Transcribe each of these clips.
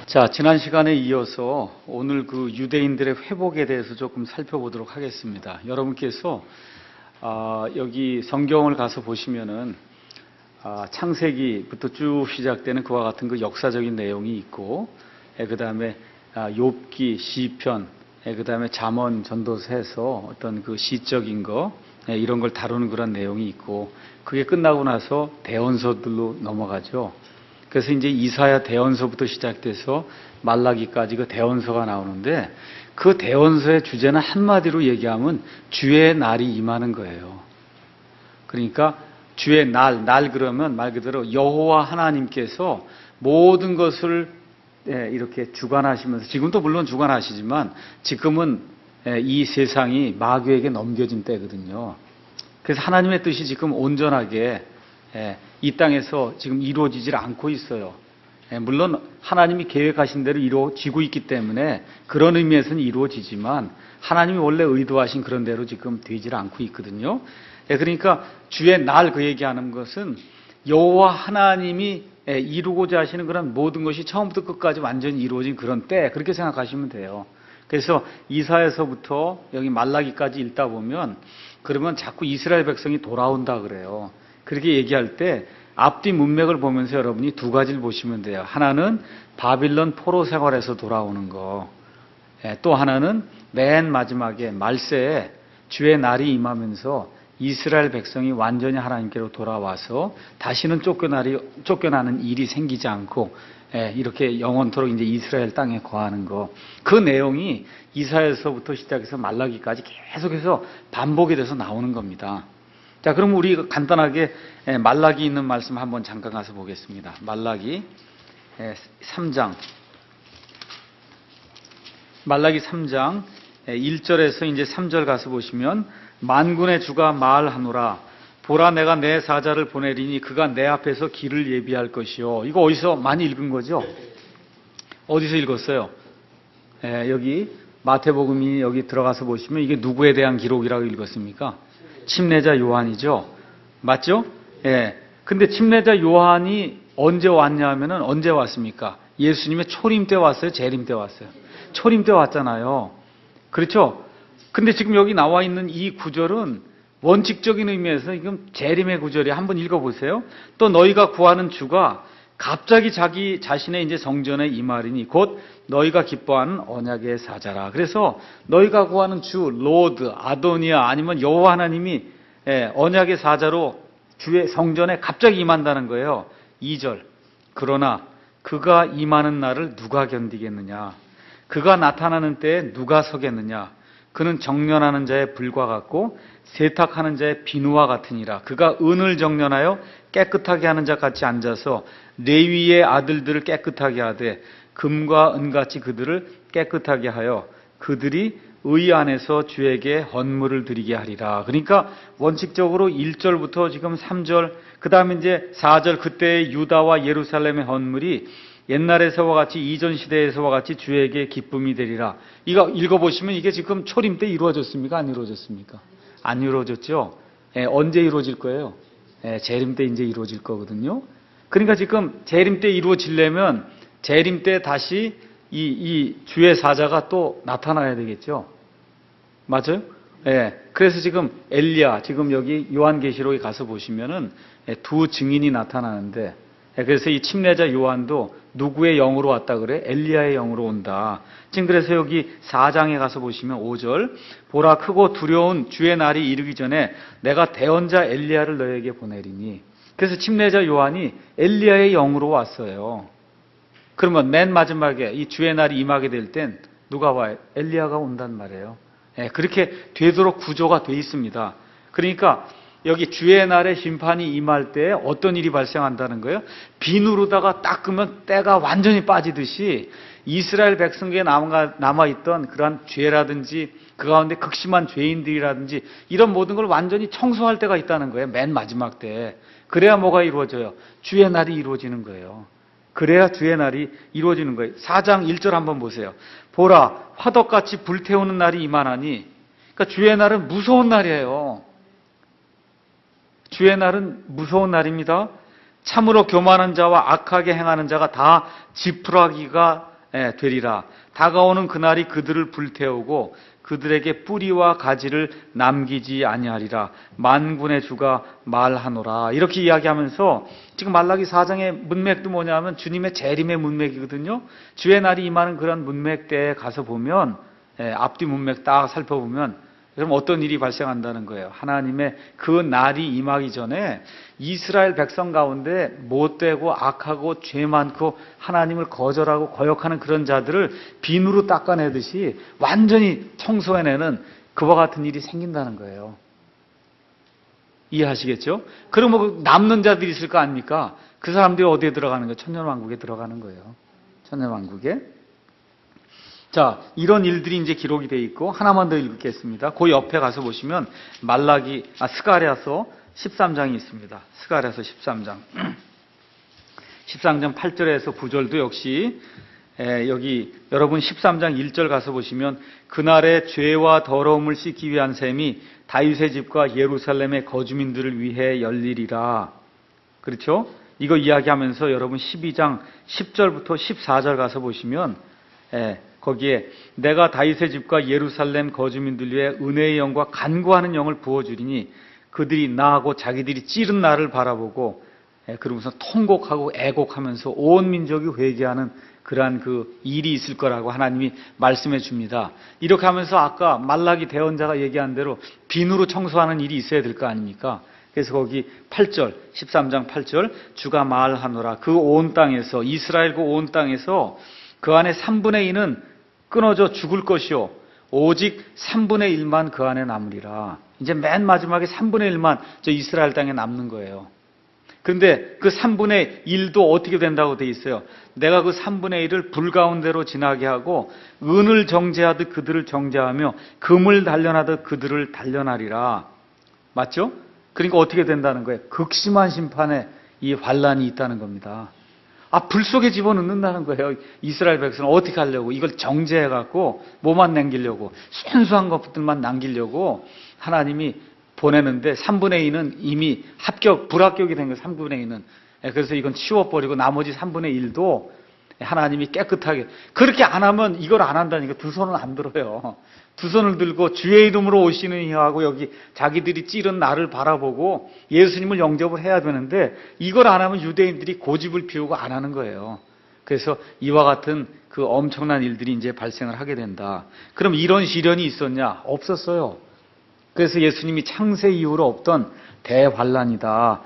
자, 지난 시간에 이어서 오늘 그 유대인들의 회복에 대해서 조금 살펴보도록 하겠습니다. 여러분께서 여기 성경을 가서 보시면은 창세기부터 쭉 시작되는 그와 같은 그 역사적인 내용이 있고, 그 다음에 욥기, 시편, 그 다음에 잠언, 전도서에서 어떤 그 시적인 거 이런 걸 다루는 그런 내용이 있고, 그게 끝나고 나서 대언서들로 넘어가죠. 그래서 이제 이사야 대언서부터 시작돼서 말라기까지 그 대언서가 나오는데, 그 대언서의 주제는 한마디로 얘기하면 주의 날이 임하는 거예요. 그러니까 주의 날 그러면 말 그대로 여호와 하나님께서 모든 것을 이렇게 주관하시면서, 지금도 물론 주관하시지만 지금은 이 세상이 마귀에게 넘겨진 때거든요. 그래서 하나님의 뜻이 지금 온전하게 이 땅에서 지금 이루어지질 않고 있어요. 물론 하나님이 계획하신 대로 이루어지고 있기 때문에 그런 의미에서는 이루어지지만, 하나님이 원래 의도하신 그런 대로 지금 되질 않고 있거든요. 그러니까 주의 날 그 얘기하는 것은 여호와 하나님이 이루고자 하시는 그런 모든 것이 처음부터 끝까지 완전히 이루어진 그런 때, 그렇게 생각하시면 돼요. 그래서 이사야서부터 여기 말라기까지 읽다 보면, 그러면 자꾸 이스라엘 백성이 돌아온다 그래요. 그렇게 얘기할 때 앞뒤 문맥을 보면서 여러분이 두 가지를 보시면 돼요. 하나는 바빌론 포로 생활에서 돌아오는 거, 또 하나는 맨 마지막에 말세에 주의 날이 임하면서 이스라엘 백성이 완전히 하나님께로 돌아와서 다시는 쫓겨나는 일이 생기지 않고 이렇게 영원토록 이제 이스라엘 땅에 거하는 거, 그 내용이 이사야서부터 시작해서 말라기까지 계속해서 반복이 돼서 나오는 겁니다. 자, 그럼 우리 간단하게 말라기 있는 말씀 한번 잠깐 가서 보겠습니다. 말라기 3장. 말라기 3장 1절에서 이제 3절 가서 보시면, 만군의 주가 말하노라. 보라, 내가 내 사자를 보내리니 그가 내 앞에서 길을 예비할 것이요. 이거 어디서 많이 읽은 거죠? 어디서 읽었어요? 여기 마태복음이 여기 들어가서 보시면 이게 누구에 대한 기록이라고 읽었습니까? 침례자 요한이죠. 맞죠? 근데 침례자 요한이 언제 왔냐 하면은, 언제 왔습니까? 예수님의 초림 때 왔어요? 재림 때 왔어요? 초림 때 왔잖아요. 그렇죠? 근데 지금 여기 나와 있는 이 구절은 원칙적인 의미에서 지금 재림의 구절이, 한번 읽어보세요. 또 너희가 구하는 주가 갑자기 자기 자신의 이제 성전에 임하리니 곧 너희가 기뻐하는 언약의 사자라. 그래서 너희가 구하는 주, 로드, 아도니아, 아니면 여호와 하나님이 언약의 사자로 주의 성전에 갑자기 임한다는 거예요. 2절. 그러나 그가 임하는 날을 누가 견디겠느냐? 그가 나타나는 때에 누가 서겠느냐? 그는 정련하는 자의 불과 같고 세탁하는 자의 비누와 같으니라. 그가 은을 정련하여 깨끗하게 하는 자 같이 앉아서 레위의 아들들을 깨끗하게 하되 금과 은같이 그들을 깨끗하게 하여 그들이 의 안에서 주에게 헌물을 드리게 하리라. 그러니까 원칙적으로 1절부터 지금 3절, 그 다음에 이제 4절, 그때의 유다와 예루살렘의 헌물이 옛날에서와 같이, 이전 시대에서와 같이 주에게 기쁨이 되리라. 이거 읽어보시면 이게 지금 초림 때 이루어졌습니까? 안 이루어졌습니까? 안 이루어졌죠? 언제 이루어질 거예요? 재림 때 이제 이루어질 거거든요. 그러니까 지금 재림 때 이루어지려면 재림 때 다시 이 주의 사자가 또 나타나야 되겠죠. 맞아요? 그래서 지금 엘리야, 지금 여기 요한계시록에 가서 보시면은 두 증인이 나타나는데, 그래서 이 침례자 요한도 누구의 영으로 왔다 그래? 엘리야의 영으로 온다. 지금 그래서 여기 4장에 가서 보시면 5절, 보라, 크고 두려운 주의 날이 이르기 전에 내가 대언자 엘리야를 너에게 보내리니. 그래서 침례자 요한이 엘리야의 영으로 왔어요. 그러면 맨 마지막에 이 주의 날이 임하게 될 땐 누가 와요? 엘리야가 온단 말이에요. 그렇게 되도록 구조가 돼 있습니다. 그러니까 여기 주의 날에 심판이 임할 때 어떤 일이 발생한다는 거예요? 비누로다가 닦으면 때가 완전히 빠지듯이 이스라엘 백성에게 남아있던 그러한 죄라든지 그 가운데 극심한 죄인들이라든지 이런 모든 걸 완전히 청소할 때가 있다는 거예요. 맨 마지막 때. 그래야 뭐가 이루어져요? 주의 날이 이루어지는 거예요. 그래야 주의 날이 이루어지는 거예요. 4장 1절 한번 보세요. 보라, 화덕같이 불태우는 날이 임하나니. 그러니까 주의 날은 무서운 날이에요. 주의 날은 무서운 날입니다. 참으로 교만한 자와 악하게 행하는 자가 다 지푸라기가 되리라. 다가오는 그날이 그들을 불태우고 그들에게 뿌리와 가지를 남기지 아니하리라. 만군의 주가 말하노라. 이렇게 이야기하면서 지금 말라기 4장의 문맥도 뭐냐면 주님의 재림의 문맥이거든요. 주의 날이 임하는 그런 문맥 때에 가서 보면 앞뒤 문맥 딱 살펴보면 그럼 어떤 일이 발생한다는 거예요. 하나님의 그 날이 임하기 전에 이스라엘 백성 가운데 못되고 악하고 죄 많고 하나님을 거절하고 거역하는 그런 자들을 비누로 닦아내듯이 완전히 청소해내는 그와 같은 일이 생긴다는 거예요. 이해하시겠죠? 그러면 남는 자들이 있을 거 아닙니까? 그 사람들이 어디에 들어가는 거예요? 천년왕국에 들어가는 거예요. 천년왕국에. 자, 이런 일들이 이제 기록이 되어 있고, 하나만 더 읽겠습니다. 그 옆에 가서 보시면, 스가랴서 13장이 있습니다. 스가랴서 13장. 13장 8절에서 9절도 역시, 여기, 여러분 13장 1절 가서 보시면, 그날의 죄와 더러움을 씻기 위한 셈이 다윗의 집과 예루살렘의 거주민들을 위해 열리리라. 그렇죠? 이거 이야기하면서 여러분 12장 10절부터 14절 가서 보시면, 거기에 내가 다윗의 집과 예루살렘 거주민들 위해 은혜의 영과 간구하는 영을 부어주리니 그들이 나하고 자기들이 찌른 나를 바라보고 그러면서 통곡하고 애곡하면서 온 민족이 회개하는 그러한 그 일이 있을 거라고 하나님이 말씀해 줍니다. 이렇게 하면서 아까 말라기 대언자가 얘기한 대로 비누로 청소하는 일이 있어야 될 거 아닙니까? 그래서 거기 8절, 13장 8절 주가 말하노라. 그 온 땅에서, 이스라엘 그 온 땅에서 그 안에 3분의 2는 끊어져 죽을 것이요 오직 3분의 1만 그 안에 남으리라. 이제 맨 마지막에 3분의 1만 저 이스라엘 땅에 남는 거예요. 그런데 그 3분의 1도 어떻게 된다고 돼 있어요? 내가 그 3분의 1을 불 가운데로 지나게 하고 은을 정죄하듯 그들을 정죄하며 금을 단련하듯 그들을 단련하리라. 맞죠? 그러니까 어떻게 된다는 거예요? 극심한 심판에 이 환란이 있다는 겁니다. 불 속에 집어넣는다는 거예요. 이스라엘 백성은 어떻게 하려고? 이걸 정죄해갖고 뭐만 남기려고? 순수한 것들만 남기려고 하나님이 보내는데 3분의 2는 이미 불합격이 된 거예요. 3분의 2는. 그래서 이건 치워버리고 나머지 3분의 1도 하나님이 깨끗하게. 그렇게 안 하면 이걸 안 한다니까. 두 손은 안 들어요. 두 손을 들고 주의 이름으로 오시는 이하고 여기 자기들이 찌른 나를 바라보고 예수님을 영접을 해야 되는데 이걸 안 하면 유대인들이 고집을 피우고 안 하는 거예요. 그래서 이와 같은 그 엄청난 일들이 이제 발생을 하게 된다. 그럼 이런 시련이 있었냐? 없었어요. 그래서 예수님이 창세 이후로 없던 대환란이다.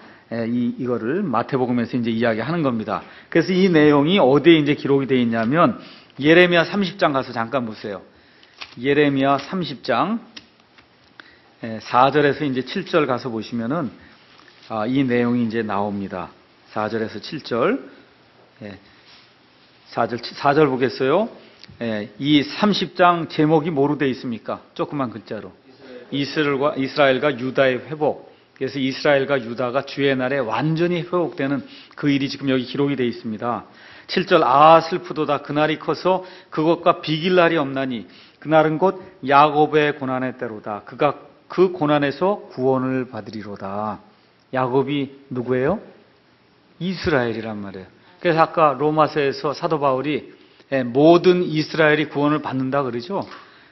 이거를 마태복음에서 이제 이야기하는 겁니다. 그래서 이 내용이 어디에 이제 기록이 되어 있냐면 예레미야 30장 가서 잠깐 보세요. 예레미야 30장 4절에서 이제 7절 가서 보시면은 이 내용이 이제 나옵니다. 4절에서 7절. 4절 보겠어요. 이 30장 제목이 뭐로 되어 있습니까? 조그만 글자로. 이스라엘과 유다의 회복. 그래서 이스라엘과 유다가 주의 날에 완전히 회복되는 그 일이 지금 여기 기록이 되어 있습니다. 7절 슬프도다 그날이 커서 그것과 비길 날이 없나니 그날은 곧 야곱의 고난의 때로다. 그가 그 고난에서 구원을 받으리로다. 야곱이 누구예요? 이스라엘이란 말이에요. 그래서 아까 로마서에서 사도 바울이 모든 이스라엘이 구원을 받는다 그러죠.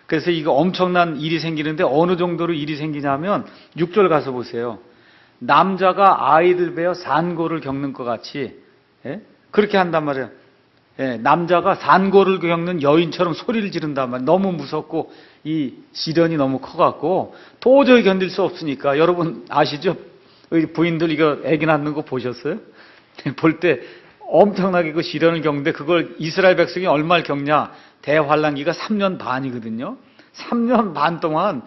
그래서 이거 엄청난 일이 생기는데 어느 정도로 일이 생기냐면 6절 가서 보세요. 남자가 아이들 베어 산고를 겪는 것 같이 그렇게 한단 말이에요. 남자가 산고를 겪는 여인처럼 소리를 지른단 말이에요. 너무 무섭고 이 시련이 너무 커갖고 도저히 견딜 수 없으니까. 여러분 아시죠? 부인들 이거 아기 낳는 거 보셨어요? 볼 때 엄청나게 그 시련을 겪는데 그걸 이스라엘 백성이 얼마를 겪냐? 대환란기가 3년 반이거든요. 3년 반 동안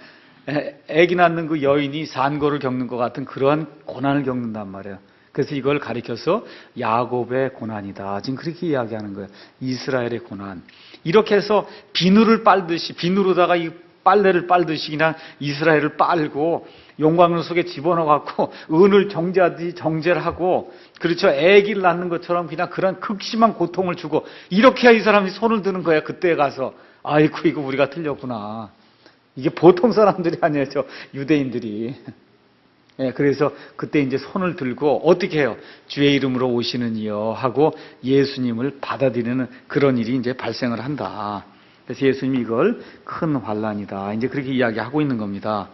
아기 낳는 그 여인이 산고를 겪는 것 같은 그러한 고난을 겪는단 말이에요. 그래서 이걸 가리켜서 야곱의 고난이다. 지금 그렇게 이야기하는 거예요. 이스라엘의 고난. 이렇게 해서 비누를 빨듯이, 비누로다가 이 빨래를 빨듯이 그냥 이스라엘을 빨고 용광로 속에 집어넣어갖고 은을 정죄하듯이 정죄를 하고, 그렇죠. 아기를 낳는 것처럼 그냥 그런 극심한 고통을 주고, 이렇게 해야 이 사람이 손을 드는 거야. 그때에 가서 아이고 이거 우리가 틀렸구나. 이게 보통 사람들이 아니에요. 저 유대인들이. 그래서 그때 이제 손을 들고 어떻게 해요? 주의 이름으로 오시는 이여 하고 예수님을 받아들이는 그런 일이 이제 발생을 한다. 그래서 예수님이 이걸 큰 환난이다. 이제 그렇게 이야기하고 있는 겁니다.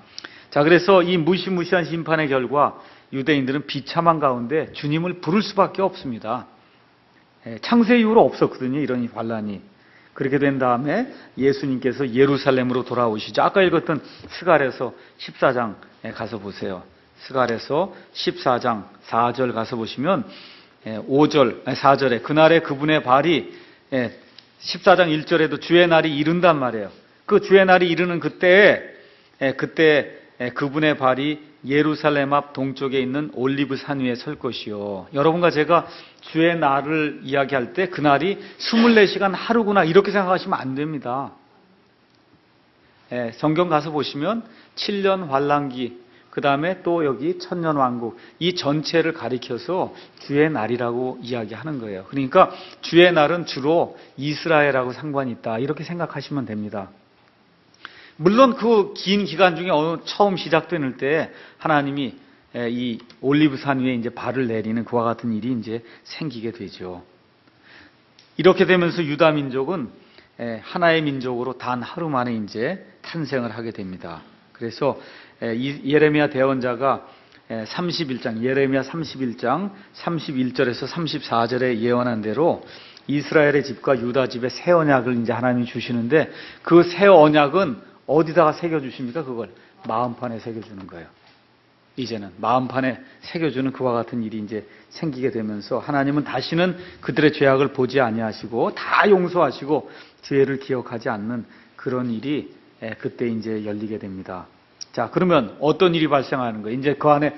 자, 그래서 이 무시무시한 심판의 결과 유대인들은 비참한 가운데 주님을 부를 수밖에 없습니다. 창세 이후로 없었거든요, 이런 환난이. 그렇게 된 다음에 예수님께서 예루살렘으로 돌아오시죠. 아까 읽었던 스갈에서 14장에 가서 보세요. 스갈에서 14장 4절 가서 보시면 4절에 그날에 그분의 발이 14장 1절에도 주의 날이 이른단 말이에요. 그 주의 날이 이르는 그때 그분의 발이 예루살렘 앞 동쪽에 있는 올리브 산 위에 설 것이요. 여러분과 제가 주의 날을 이야기할 때 그날이 24시간 하루구나 이렇게 생각하시면 안 됩니다. 성경 가서 보시면 7년 환란기, 그 다음에 또 여기 천년왕국, 이 전체를 가리켜서 주의 날이라고 이야기하는 거예요. 그러니까 주의 날은 주로 이스라엘하고 상관이 있다 이렇게 생각하시면 됩니다. 물론 그 긴 기간 중에 처음 시작되는 때 하나님이 이 올리브산 위에 이제 발을 내리는 그와 같은 일이 이제 생기게 되죠. 이렇게 되면서 유다 민족은 하나의 민족으로 단 하루 만에 이제 탄생을 하게 됩니다. 그래서 예레미야 대언자가 31장, 예레미야 31장 31절에서 34절에 예언한 대로 이스라엘의 집과 유다 집에 새 언약을 이제 하나님이 주시는데 그 새 언약은 어디다가 새겨주십니까? 그걸 마음판에 새겨주는 거예요. 이제는 마음판에 새겨주는 그와 같은 일이 이제 생기게 되면서 하나님은 다시는 그들의 죄악을 보지 아니하시고 다 용서하시고 죄를 기억하지 않는 그런 일이 그때 이제 열리게 됩니다. 자, 그러면 어떤 일이 발생하는 거예요? 이제 그 안에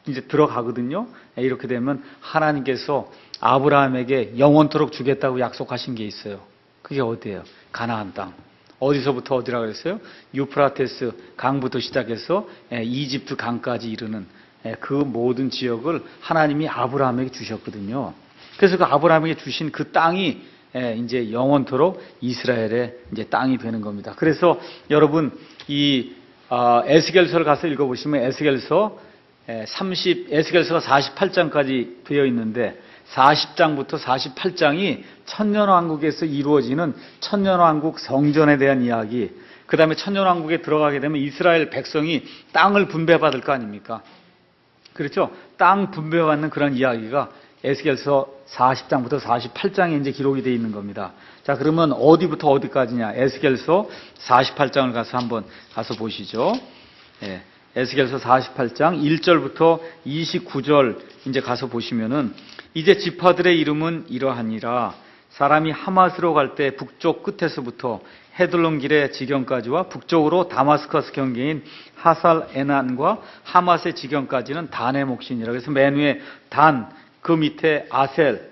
이제 들어가거든요. 이렇게 되면 하나님께서 아브라함에게 영원토록 주겠다고 약속하신 게 있어요. 그게 어디예요? 가나안 땅. 어디서부터 어디라 그랬어요? 유프라테스 강부터 시작해서 이집트 강까지 이르는 그 모든 지역을 하나님이 아브라함에게 주셨거든요. 그래서 그 아브라함에게 주신 그 땅이 이제 영원토록 이스라엘의 이제 땅이 되는 겁니다. 그래서 여러분 이 에스겔서를 가서 읽어보시면 에스겔서가 48장까지 되어 있는데 40장부터 48장이 천년왕국에서 이루어지는 천년왕국 성전에 대한 이야기, 그 다음에 천년왕국에 들어가게 되면 이스라엘 백성이 땅을 분배받을 거 아닙니까? 그렇죠? 땅 분배받는 그런 이야기가 에스겔서 40장부터 48장에 이제 기록이 되어 있는 겁니다. 자, 그러면 어디부터 어디까지냐? 에스겔서 48장을 가서 보시죠. 에스겔서 48장 1절부터 29절 이제 가서 보시면은 이제 지파들의 이름은 이러하니라. 사람이 하맛으로 갈 때 북쪽 끝에서부터 헤들론 길의 지경까지와 북쪽으로 다마스커스 경계인 하살 에난과 하맛의 지경까지는 단의 몫이니라. 그래서 맨 위에 단, 그 밑에 아셀,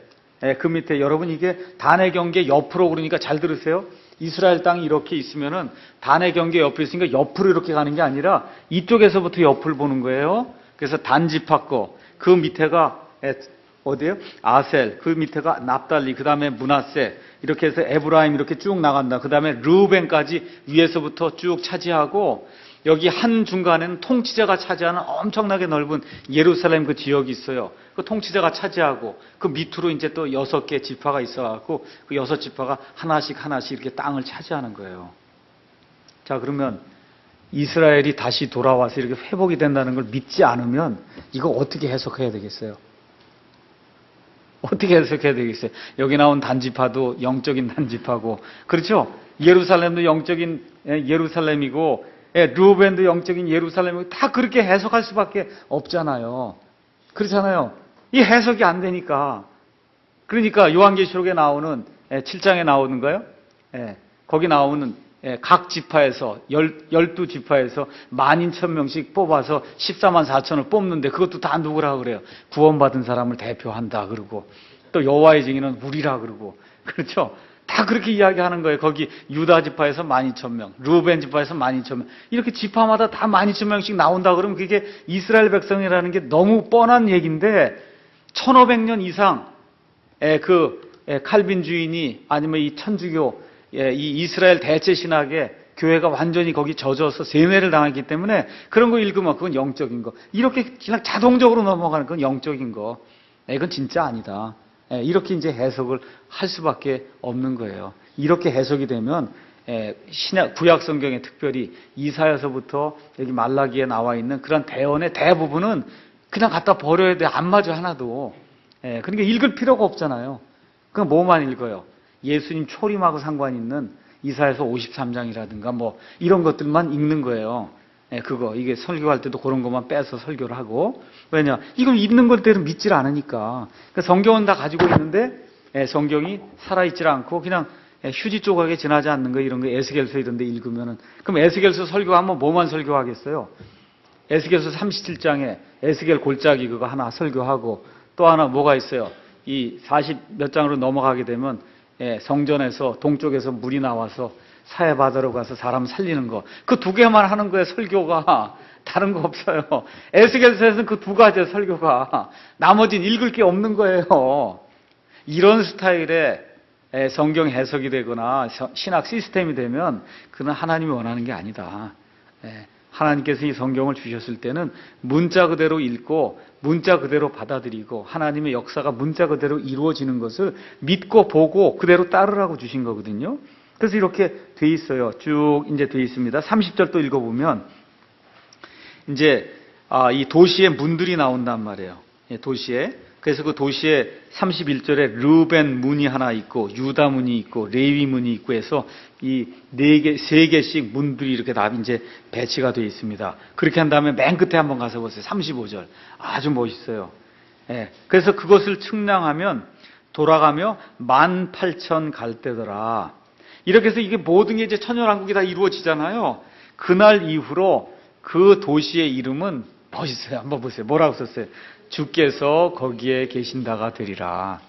그 밑에 여러분 이게 단의 경계 옆으로 그러니까 잘 들으세요. 이스라엘 땅이 이렇게 있으면은 단의 경계 옆에 있으니까 옆으로 이렇게 가는 게 아니라 이쪽에서부터 옆을 보는 거예요. 그래서 단 지파 거, 그 밑에가 어디예요? 아셀, 그 밑에가 납달리, 그 다음에 므낫세, 이렇게 해서 에브라임 이렇게 쭉 나간다. 그 다음에 르우벤까지 위에서부터 쭉 차지하고 여기 한 중간에는 통치자가 차지하는 엄청나게 넓은 예루살렘 그 지역이 있어요. 그 통치자가 차지하고 그 밑으로 이제 또 6개 지파가 있어갖고 그 6지파가 하나씩 이렇게 땅을 차지하는 거예요. 자, 그러면 이스라엘이 다시 돌아와서 이렇게 회복이 된다는 걸 믿지 않으면 이거 어떻게 해석해야 되겠어요? 어떻게 해석해야 되겠어요? 여기 나온 단지파도 영적인 단지파고, 그렇죠? 예루살렘도 영적인 예루살렘이고, 르우벤도 영적인 예루살렘이고, 다 그렇게 해석할 수밖에 없잖아요. 그렇잖아요. 이 해석이 안 되니까. 그러니까 요한계시록에 나오는 7장에 나오는가요? 거기 나오는 각 지파에서 12지파에서 11,000명씩 뽑아서 14만 4천을 뽑는데 그것도 다 누구라 그래요? 구원받은 사람을 대표한다 그러고 또 여호와의 증인은 우리라 그러고, 그렇죠? 다 그렇게 이야기하는 거예요. 거기 유다 지파에서 12,000명, 르우벤 지파에서 12,000명, 이렇게 지파마다 다 12,000명씩 나온다 그러면 그게 이스라엘 백성이라는 게 너무 뻔한 얘기인데 1500년 이상 칼빈 주인이 아니면 이 천주교 이 이스라엘 대체 신학의 교회가 완전히 거기 젖어서 세뇌를 당했기 때문에 그런 거 읽으면 그건 영적인 거. 이렇게 그냥 자동적으로 넘어가는 건 영적인 거. 이건 진짜 아니다. 이렇게 이제 해석을 할 수밖에 없는 거예요. 이렇게 해석이 되면 신약 구약 성경에 특별히 이사야서부터 여기 말라기에 나와 있는 그런 대언의 대부분은 그냥 갖다 버려야 돼. 안 맞아 하나도. 그러니까 읽을 필요가 없잖아요. 그럼 뭐만 읽어요? 예수님 초림하고 상관 있는 이사야서 53장이라든가 뭐 이런 것들만 읽는 거예요. 이게 설교할 때도 그런 것만 빼서 설교를 하고. 왜냐? 이걸 읽는 것대로 믿질 않으니까. 그러니까 성경은 다 가지고 있는데 성경이 살아있질 않고 그냥 휴지 조각에 지나지 않는 거 이런 거 에스겔서 이런 데 읽으면은 그럼 에스겔서 설교하면 뭐만 설교하겠어요? 에스겔서 37장에 에스겔 골짜기 그거 하나 설교하고 또 하나 뭐가 있어요? 이 40 몇 장으로 넘어가게 되면 성전에서 동쪽에서 물이 나와서 사해바다로 가서 사람 살리는 거. 그 두 개만 하는 거예요, 설교가. 다른 거 없어요. 에스겔서에서는 그 두 가지의 설교가. 나머지는 읽을 게 없는 거예요. 이런 스타일의 성경 해석이 되거나 신학 시스템이 되면 그는 하나님이 원하는 게 아니다. 하나님께서 이 성경을 주셨을 때는 문자 그대로 읽고 문자 그대로 받아들이고 하나님의 역사가 문자 그대로 이루어지는 것을 믿고 보고 그대로 따르라고 주신 거거든요. 그래서 이렇게 돼 있어요. 쭉 이제 돼 있습니다. 30절 또 읽어보면 이제 이 도시의 문들이 나온단 말이에요. 도시에. 그래서 그 도시에 31절에 르벤 문이 하나 있고 유다 문이 있고 레위 문이 있고 해서 이 세 개씩 문들이 이렇게 다 이제 배치가 되어 있습니다. 그렇게 한 다음에 맨 끝에 한번 가서 보세요. 35절. 아주 멋있어요. 그래서 그것을 측량하면 돌아가며 18,000 갈대더라. 이렇게 해서 이게 모든 게 이제 천연왕국이 다 이루어지잖아요. 그날 이후로 그 도시의 이름은 멋있어요. 한번 보세요. 뭐라고 썼어요? 주께서 거기에 계신다가 되리라.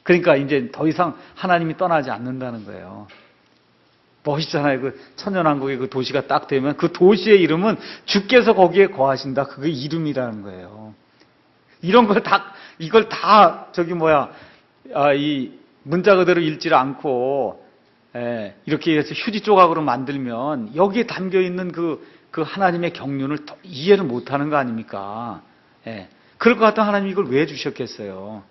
그러니까 이제 더 이상 하나님이 떠나지 않는다는 거예요. 멋있잖아요. 그 천연왕국의 그 도시가 딱 되면 그 도시의 이름은 주께서 거기에 거하신다. 그게 이름이라는 거예요. 이런 걸 다, 이걸 다 이 문자 그대로 읽지를 않고 이렇게 해서 휴지 조각으로 만들면 여기에 담겨 있는 그 하나님의 경륜을 이해를 못하는 거 아닙니까? 그럴 것 같으면 하나님이 이걸 왜 주셨겠어요?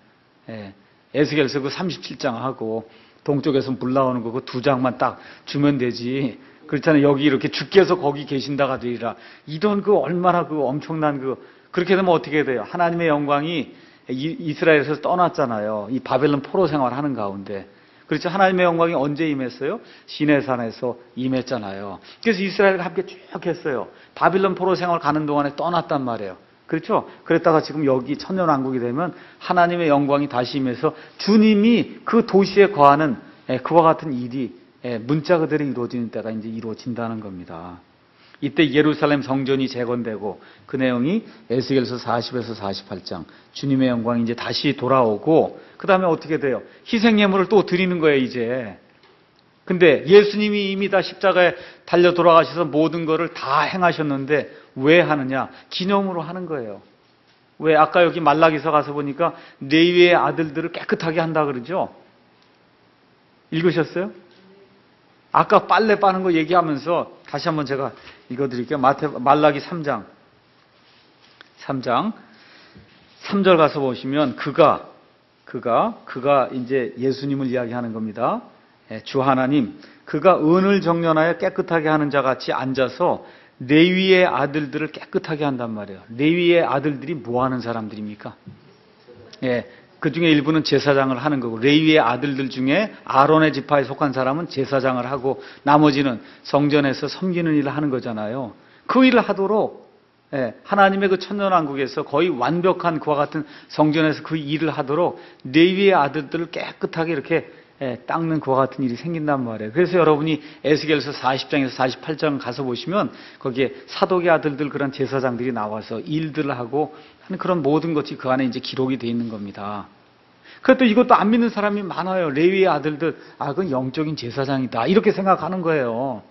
에스겔서 그 37장하고 동쪽에서 물 나오는 거 그 2장만 딱 주면 되지. 그렇잖아요. 여기 이렇게 주께서 거기 계신다가 되리라. 이런 얼마나 엄청난 그렇게 되면 어떻게 돼요? 하나님의 영광이 이스라엘에서 떠났잖아요. 이 바벨론 포로 생활하는 가운데. 그렇죠. 하나님의 영광이 언제 임했어요? 시내산에서 임했잖아요. 그래서 이스라엘과 함께 쭉 했어요. 바빌론 포로 생활 가는 동안에 떠났단 말이에요. 그렇죠? 그랬다가 지금 여기 천년왕국이 되면 하나님의 영광이 다시 임해서 주님이 그 도시에 거하는 그와 같은 일이 문자 그대로 이루어지는 때가 이제 이루어진다는 겁니다. 이때 예루살렘 성전이 재건되고 그 내용이 에스겔서 40에서 48장 주님의 영광이 이제 다시 돌아오고 그 다음에 어떻게 돼요? 희생예물을 또 드리는 거예요 이제. 근데 예수님이 이미 다 십자가에 달려 돌아가셔서 모든 것을 다 행하셨는데 왜 하느냐? 기념으로 하는 거예요. 왜? 아까 여기 말라기서 가서 보니까 레위의 아들들을 깨끗하게 한다 그러죠? 읽으셨어요? 아까 빨래 빠는 거 얘기하면서 다시 한번 제가 읽어드릴게요. 말라기 3장 3절 가서 보시면 그가 이제 예수님을 이야기하는 겁니다. 주 하나님, 그가 은을 정련하여 깨끗하게 하는 자 같이 앉아서 레위의 아들들을 깨끗하게 한단 말이에요. 레위의 아들들이 뭐 하는 사람들입니까? 그 중에 일부는 제사장을 하는 거고, 레위의 아들들 중에 아론의 지파에 속한 사람은 제사장을 하고 나머지는 성전에서 섬기는 일을 하는 거잖아요. 그 일을 하도록 하나님의 그 천년왕국에서 거의 완벽한 그와 같은 성전에서 그 일을 하도록 레위의 아들들을 깨끗하게 이렇게 닦는 그와 같은 일이 생긴단 말이에요. 그래서 여러분이 에스겔서 40장에서 48장 가서 보시면 거기에 사독의 아들들 그런 제사장들이 나와서 일들을 하고 하는 그런 모든 것이 그 안에 이제 기록이 되어 있는 겁니다. 그것도 이것도 안 믿는 사람이 많아요. 레위의 아들들, 그건 영적인 제사장이다. 이렇게 생각하는 거예요.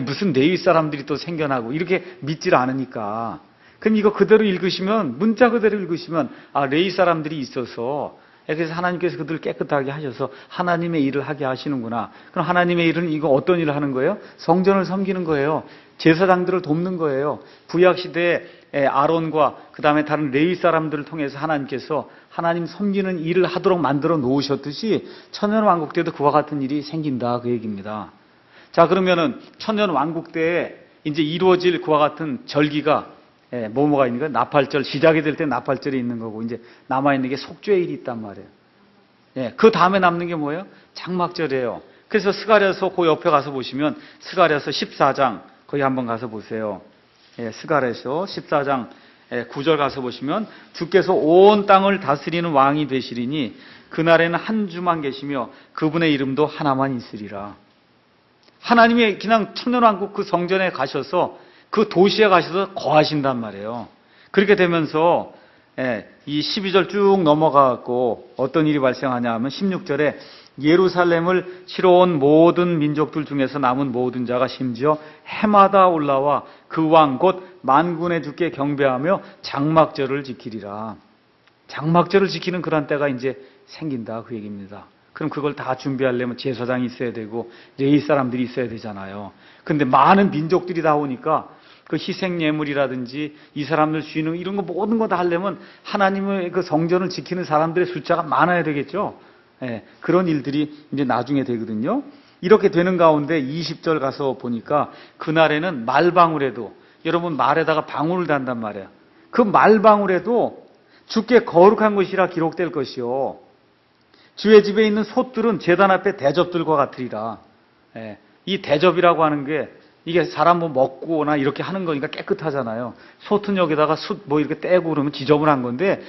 무슨 레위 사람들이 또 생겨나고 이렇게 믿질 않으니까. 그럼 이거 그대로 읽으시면 문자 그대로 읽으시면 레위 사람들이 있어서 그래서 하나님께서 그들을 깨끗하게 하셔서 하나님의 일을 하게 하시는구나. 그럼 하나님의 일은 이거 어떤 일을 하는 거예요? 성전을 섬기는 거예요. 제사장들을 돕는 거예요. 구약시대에 아론과 그 다음에 다른 레위 사람들을 통해서 하나님께서 하나님 섬기는 일을 하도록 만들어 놓으셨듯이 천년왕국 때도 그와 같은 일이 생긴다, 그 얘기입니다. 자, 그러면은 천년왕국 때에 이제 이루어질 그와 같은 절기가 뭐가 있는 거예요? 나팔절, 시작이 될 때 나팔절이 있는 거고, 이제 남아있는 게 속죄일이 있단 말이에요. 그 다음에 남는 게 뭐예요? 장막절이에요. 그래서 스가랴서 그 옆에 가서 보시면 스가랴서 14장 거기 한번 가서 보세요. 스가랴서 14장 9절 가서 보시면 주께서 온 땅을 다스리는 왕이 되시리니 그날에는 한 주만 계시며 그분의 이름도 하나만 있으리라. 하나님의 그냥 천년왕국 그 성전에 가셔서 그 도시에 가셔서 거하신단 말이에요. 그렇게 되면서 이 12절 쭉 넘어가고 어떤 일이 발생하냐 하면 16절에 예루살렘을 치러 온 모든 민족들 중에서 남은 모든 자가 심지어 해마다 올라와 그 왕 곧 만군의 주께 경배하며 장막절을 지키리라. 장막절을 지키는 그런 때가 이제 생긴다, 그 얘기입니다. 그럼 그걸 다 준비하려면 제사장이 있어야 되고 레위 사람들이 있어야 되잖아요. 근데 많은 민족들이 다 오니까 그 희생 예물이라든지 이 사람들 쉬는 이런 거 모든 거 다 하려면 하나님의 그 성전을 지키는 사람들의 숫자가 많아야 되겠죠. 그런 일들이 이제 나중에 되거든요. 이렇게 되는 가운데 20절 가서 보니까 그날에는 말방울에도, 여러분 말에다가 방울을 단단 말이에요. 그 말방울에도 주께 거룩한 것이라 기록될 것이요 주의 집에 있는 솥들은 제단 앞에 대접들과 같으리라. 이 대접이라고 하는 게 이게 사람 뭐 먹고나 이렇게 하는 거니까 깨끗하잖아요. 솥은 여기다가 숯 뭐 이렇게 떼고 그러면 지저분한 건데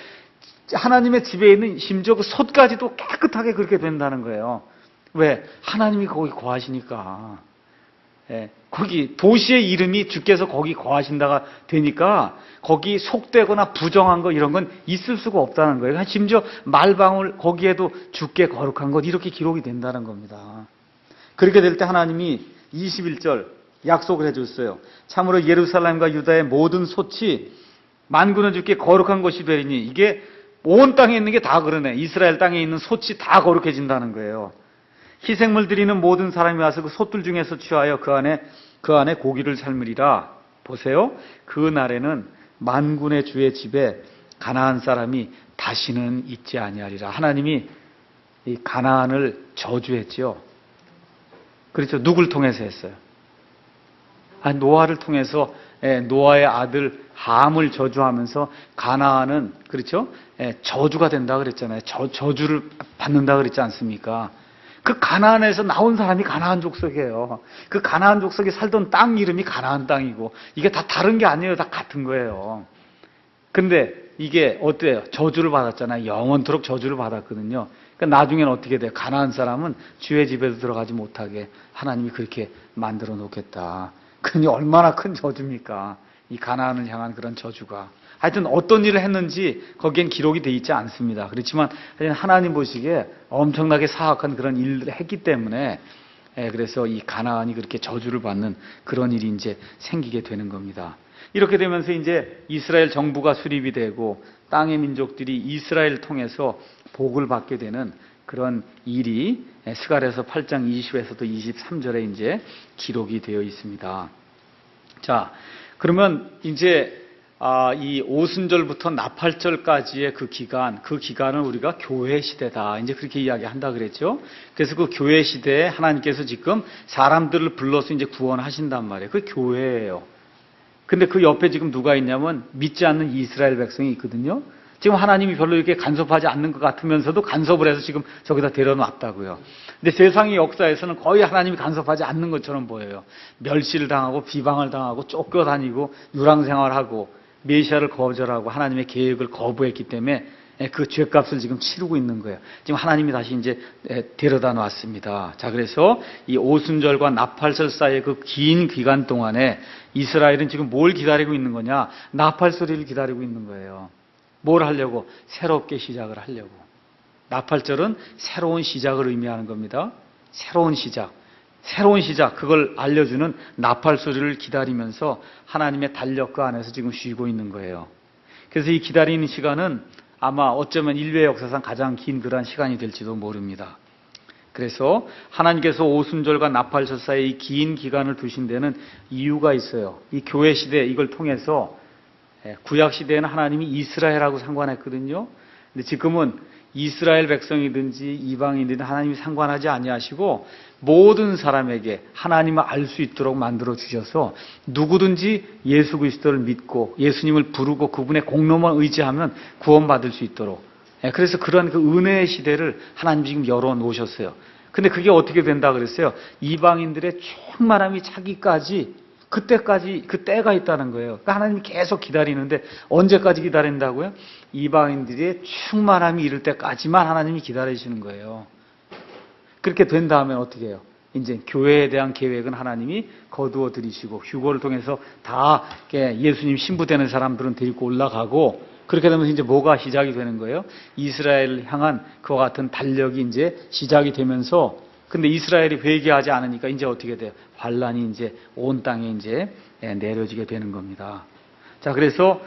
하나님의 집에 있는 심지어 그 솥까지도 깨끗하게 그렇게 된다는 거예요. 왜? 하나님이 거기 거하시니까. 거기 도시의 이름이 주께서 거기 거하신다가 되니까 거기 속되거나 부정한 거 이런 건 있을 수가 없다는 거예요. 심지어 말방울 거기에도 주께 거룩한 것 이렇게 기록이 된다는 겁니다. 그렇게 될 때 하나님이 21절 약속을 해줬어요. 참으로 예루살렘과 유다의 모든 솥이 만군의 주께 거룩한 것이 되리니, 이게 온 땅에 있는 게 다 그러네. 이스라엘 땅에 있는 솥이 다 거룩해진다는 거예요. 희생물 드리는 모든 사람이 와서 그 솥들 중에서 취하여 그 안에 고기를 삶으리라. 보세요. 그 날에는 만군의 주의 집에 가나안 사람이 다시는 있지 아니하리라. 하나님이 이 가나안을 저주했죠. 그렇죠. 누굴 통해서 했어요? 노아를 통해서 노아의 아들 함을 저주하면서 가나안은 그렇죠? 저주가 된다 그랬잖아요. 저주를 받는다 그랬지 않습니까? 그 가나안에서 나온 사람이 가나안 족속이에요. 그 가나안 족속이 살던 땅 이름이 가나안 땅이고 이게 다 다른 게 아니에요. 다 같은 거예요. 근데 이게 어때요? 저주를 받았잖아요. 영원토록 저주를 받았거든요. 그러니까 나중에는 어떻게 돼요? 가나안 사람은 주의 집에도 들어가지 못하게 하나님이 그렇게 만들어 놓겠다. 그니 얼마나 큰 저주입니까? 이 가나안을 향한 그런 저주가. 하여튼 어떤 일을 했는지 거기엔 기록이 돼 있지 않습니다. 그렇지만 하나님 보시기에 엄청나게 사악한 그런 일을 했기 때문에 그래서 이 가나안이 그렇게 저주를 받는 그런 일이 이제 생기게 되는 겁니다. 이렇게 되면서 이제 이스라엘 정부가 수립이 되고 땅의 민족들이 이스라엘을 통해서 복을 받게 되는 그런 일이 스가랴서 8장 20에서도 23절에 이제 기록이 되어 있습니다. 자, 그러면 이제 이 오순절부터 나팔절까지의 그 기간을 우리가 교회 시대다. 이제 그렇게 이야기한다 그랬죠. 그래서 그 교회 시대에 하나님께서 지금 사람들을 불러서 이제 구원하신단 말이에요. 그 교회예요. 근데 그 옆에 지금 누가 있냐면 믿지 않는 이스라엘 백성이 있거든요. 지금 하나님이 별로 이렇게 간섭하지 않는 것 같으면서도 간섭을 해서 지금 저기다 데려놨다고요. 근데 세상의 역사에서는 거의 하나님이 간섭하지 않는 것처럼 보여요. 멸시를 당하고 비방을 당하고 쫓겨다니고 유랑생활하고 메시아를 거절하고 하나님의 계획을 거부했기 때문에 그 죄값을 지금 치르고 있는 거예요. 지금 하나님이 다시 이제 데려다 놨습니다. 자, 그래서 이 오순절과 나팔절 사이의 그 긴 기간 동안에 이스라엘은 지금 뭘 기다리고 있는 거냐? 나팔 소리를 기다리고 있는 거예요. 뭘 하려고? 새롭게 시작을 하려고. 나팔절은 새로운 시작을 의미하는 겁니다. 새로운 시작. 그걸 알려주는 나팔 소리를 기다리면서 하나님의 달력 그 안에서 지금 쉬고 있는 거예요. 그래서 이 기다리는 시간은 아마 어쩌면 인류의 역사상 가장 긴 그러한 시간이 될지도 모릅니다. 그래서 하나님께서 오순절과 나팔절 사이에 이 긴 기간을 두신 데는 이유가 있어요. 이 교회 시대 이걸 통해서 구약 시대에는 하나님이 이스라엘하고 상관했거든요. 근데 지금은 이스라엘 백성이든지 이방인이든 하나님이 상관하지 아니하시고 모든 사람에게 하나님을 알 수 있도록 만들어 주셔서 누구든지 예수 그리스도를 믿고 예수님을 부르고 그분의 공로만 의지하면 구원받을 수 있도록, 그래서 그런 그 은혜의 시대를 하나님 지금 열어 놓으셨어요. 근데 그게 어떻게 된다 그랬어요? 이방인들의 충만함이 차기까지, 그때까지 그 때가 있다는 거예요. 그러니까 하나님이 계속 기다리는데 언제까지 기다린다고요? 이방인들의 충만함이 이를 때까지만 하나님이 기다리시는 거예요. 그렇게 된 다음에 어떻게 해요? 이제 교회에 대한 계획은 하나님이 거두어 들이시고 휴거를 통해서 다 예수님 신부되는 사람들은 데리고 올라가고, 그렇게 되면 이제 뭐가 시작이 되는 거예요? 이스라엘을 향한 그와 같은 달력이 이제 시작이 되면서, 근데 이스라엘이 회개하지 않으니까 이제 어떻게 돼요? 환란이 이제 온 땅에 이제 내려지게 되는 겁니다. 자, 그래서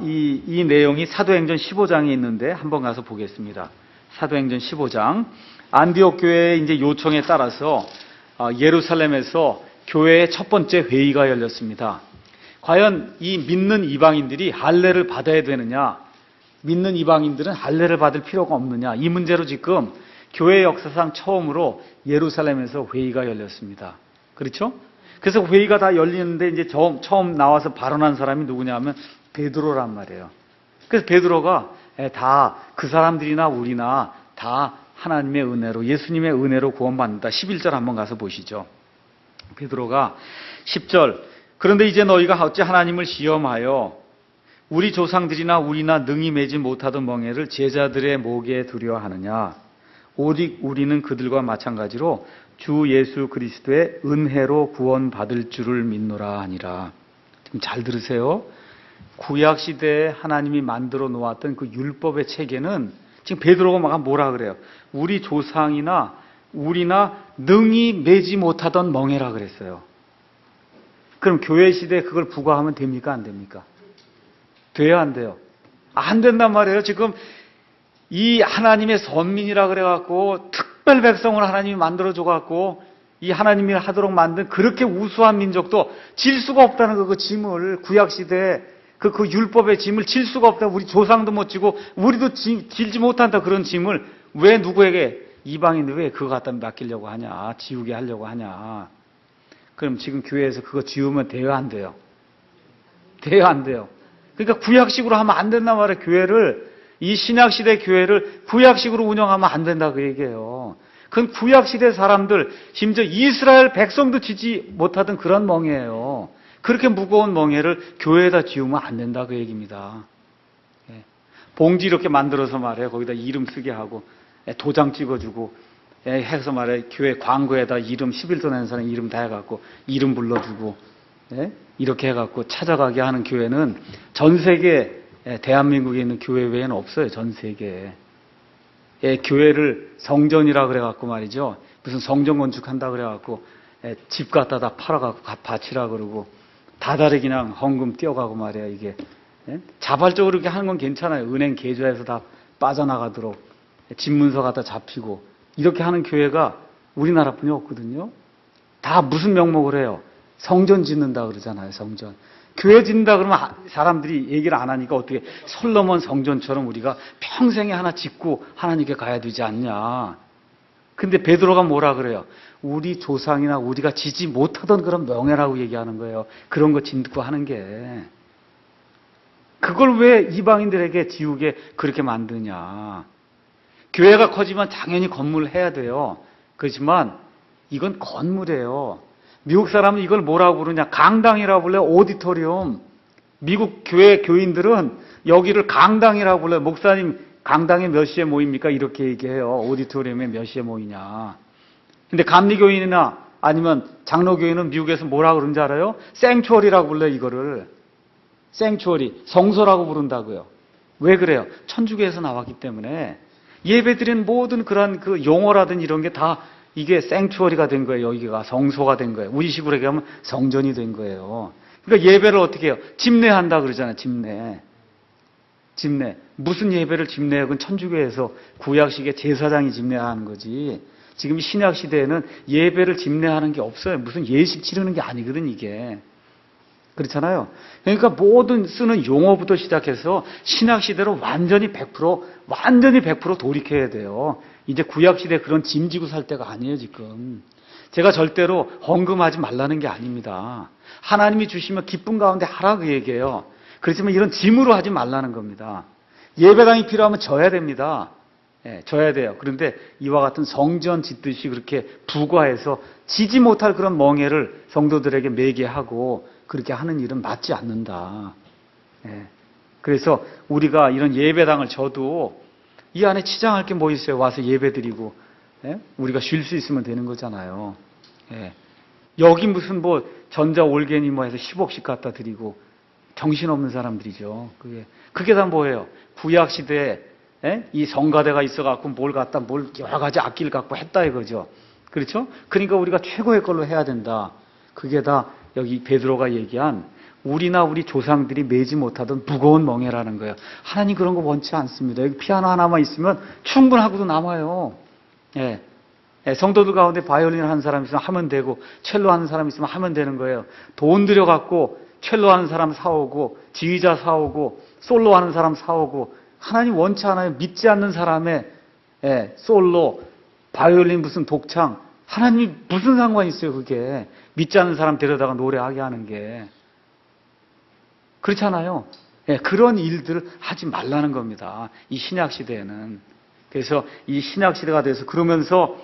이 내용이 사도행전 15장에 있는데 한번 가서 보겠습니다. 사도행전 15장. 안디옥 교회의 이제 요청에 따라서 예루살렘에서 교회의 첫 번째 회의가 열렸습니다. 과연 이 믿는 이방인들이 할례를 받아야 되느냐, 믿는 이방인들은 할례를 받을 필요가 없느냐, 이 문제로 지금 교회 역사상 처음으로 예루살렘에서 회의가 열렸습니다. 그렇죠? 그래서 회의가 다 열리는데 이제 처음 나와서 발언한 사람이 누구냐면 베드로란 말이에요. 그래서 베드로가 다 그 사람들이나 우리나 다 하나님의 은혜로, 예수님의 은혜로 구원받는다. 11절 한번 가서 보시죠. 베드로가 10절, 그런데 이제 너희가 어찌 하나님을 시험하여 우리 조상들이나 우리나 능히 매지 못하던 멍에를 제자들의 목에 두려 하느냐. 오직 우리는 그들과 마찬가지로 주 예수 그리스도의 은혜로 구원받을 줄을 믿노라 하니라. 지금 잘 들으세요. 구약 시대에 하나님이 만들어 놓았던 그 율법의 체계는 지금 베드로가 막 뭐라 그래요? 우리 조상이나 우리나 능히 매지 못하던 멍에라 그랬어요. 그럼 교회 시대에 그걸 부과하면 됩니까? 안 됩니까? 돼야 안 돼요? 안 된단 말이에요. 지금 이 하나님의 선민이라 그래갖고 특별 백성을 하나님이 만들어줘갖고 이 하나님이 하도록 만든 그렇게 우수한 민족도 질 수가 없다는 거, 그 짐을, 구약시대에 그 율법의 짐을 질 수가 없다. 우리 조상도 못 지고 우리도 질지 못한다. 그런 짐을 왜 누구에게, 이방인들 왜 그거 갖다 맡기려고 하냐, 지우게 하려고 하냐. 그럼 지금 교회에서 그거 지우면 돼요, 안 돼요? 돼요, 안 돼요? 그러니까 구약식으로 하면 안 된단 말이에요. 교회를, 이 신약시대 교회를 구약식으로 운영하면 안 된다 그 얘기예요. 그건 구약시대 사람들, 심지어 이스라엘 백성도 지지 못하던 그런 멍에예요. 그렇게 무거운 멍에를 교회에다 지우면 안 된다 그 얘기입니다. 봉지 이렇게 만들어서 말해요. 거기다 이름 쓰게 하고 도장 찍어주고 해서 말해 교회 광고에다 이름 11조 내는 사람 이름 다 해갖고 이름 불러주고 이렇게 해갖고 찾아가게 하는 교회는 전 세계, 대한민국에 있는 교회 외에는 없어요. 전 세계에. 교회를 성전이라 그래갖고 말이죠. 무슨 성전 건축한다 그래갖고 집 갖다 다 팔아갖고 바치라 그러고 다달이 그냥 헌금 띄어가고 말이야. 이게 자발적으로 이렇게 하는 건 괜찮아요. 은행 계좌에서 다 빠져나가도록 집문서 갖다 잡히고 이렇게 하는 교회가 우리나라뿐이 없거든요. 다 무슨 명목을 해요? 성전 짓는다 그러잖아요. 성전. 교회 짓는다 그러면 사람들이 얘기를 안 하니까 어떻게 솔로몬 성전처럼 우리가 평생에 하나 짓고 하나님께 가야 되지 않냐. 근데 베드로가 뭐라 그래요? 우리 조상이나 우리가 지지 못하던 그런 명예라고 얘기하는 거예요. 그런 거 짓고 하는 게. 그걸 왜 이방인들에게 지우게 그렇게 만드냐. 교회가 커지면 당연히 건물을 해야 돼요. 그렇지만 이건 건물이에요. 미국 사람은 이걸 뭐라고 부르냐? 강당이라고 불러요. 오디토리움. 미국 교회 교인들은 여기를 강당이라고 불러요. 목사님 강당에 몇 시에 모입니까? 이렇게 얘기해요. 오디토리움에 몇 시에 모이냐. 근데 감리교인이나 아니면 장로교인은 미국에서 뭐라고 그러는지 알아요? 생추어리라고 불러요. 이거를. 생추어리. 성소라고 부른다고요. 왜 그래요? 천주교에서 나왔기 때문에 예배드리는 모든 그런 그 용어라든 이런 게 다 이게 생추어리가 된 거예요. 여기가 성소가 된 거예요. 우리식으로 얘기하면 성전이 된 거예요. 그러니까 예배를 어떻게 해요? 집례한다 그러잖아요. 집례. 집례. 무슨 예배를 집례해요? 그건 천주교에서 구약식의 제사장이 집례하는 거지. 지금 신약 시대에는 예배를 집례하는 게 없어요. 무슨 예식 치르는 게 아니거든, 이게. 그렇잖아요. 그러니까 모든 쓰는 용어부터 시작해서 신약 시대로 완전히 100% 돌이켜야 돼요. 이제 구약 시대 그런 짐 지고 살 때가 아니에요, 지금. 제가 절대로 헌금하지 말라는 게 아닙니다. 하나님이 주시면 기쁨 가운데 하라 그 얘기예요. 그렇지만 이런 짐으로 하지 말라는 겁니다. 예배당이 필요하면 져야 됩니다. 예, 져야 돼요. 그런데 이와 같은 성전 짓듯이 그렇게 부과해서 지지 못할 그런 멍에를 성도들에게 매게 하고 그렇게 하는 일은 맞지 않는다. 예. 그래서 우리가 이런 예배당을 져도 이 안에 치장할 게 뭐 있어요? 와서 예배드리고 예? 우리가 쉴 수 있으면 되는 거잖아요. 예. 여기 무슨 뭐 전자 올게니 뭐 해서 10억씩 갖다 드리고 정신없는 사람들이죠. 그게 다 뭐예요? 구약 시대에 이 성가대가 있어갖고 뭘 여러 가지 악기를 갖고 했다 이거죠. 그렇죠? 그러니까 우리가 최고의 걸로 해야 된다. 그게 다 여기 베드로가 얘기한 우리나 우리 조상들이 매지 못하던 무거운 멍에라는 거예요. 하나님 그런 거 원치 않습니다. 여기 피아노 하나만 있으면 충분하고도 남아요. 예. 성도들 가운데 바이올린 하는 사람 있으면 하면 되고 첼로 하는 사람 있으면 하면 되는 거예요. 돈 들여갖고 첼로 하는 사람 사오고 지휘자 사오고 솔로 하는 사람 사오고 하나님 원치 않아요. 믿지 않는 사람의 솔로 바이올린 무슨 독창 하나님이 무슨 상관이 있어요 그게. 믿지 않는 사람 데려다가 노래하게 하는 게. 그렇잖아요. 그런 일들을 하지 말라는 겁니다. 이 신약 시대에는. 그래서 이 신약 시대가 돼서 그러면서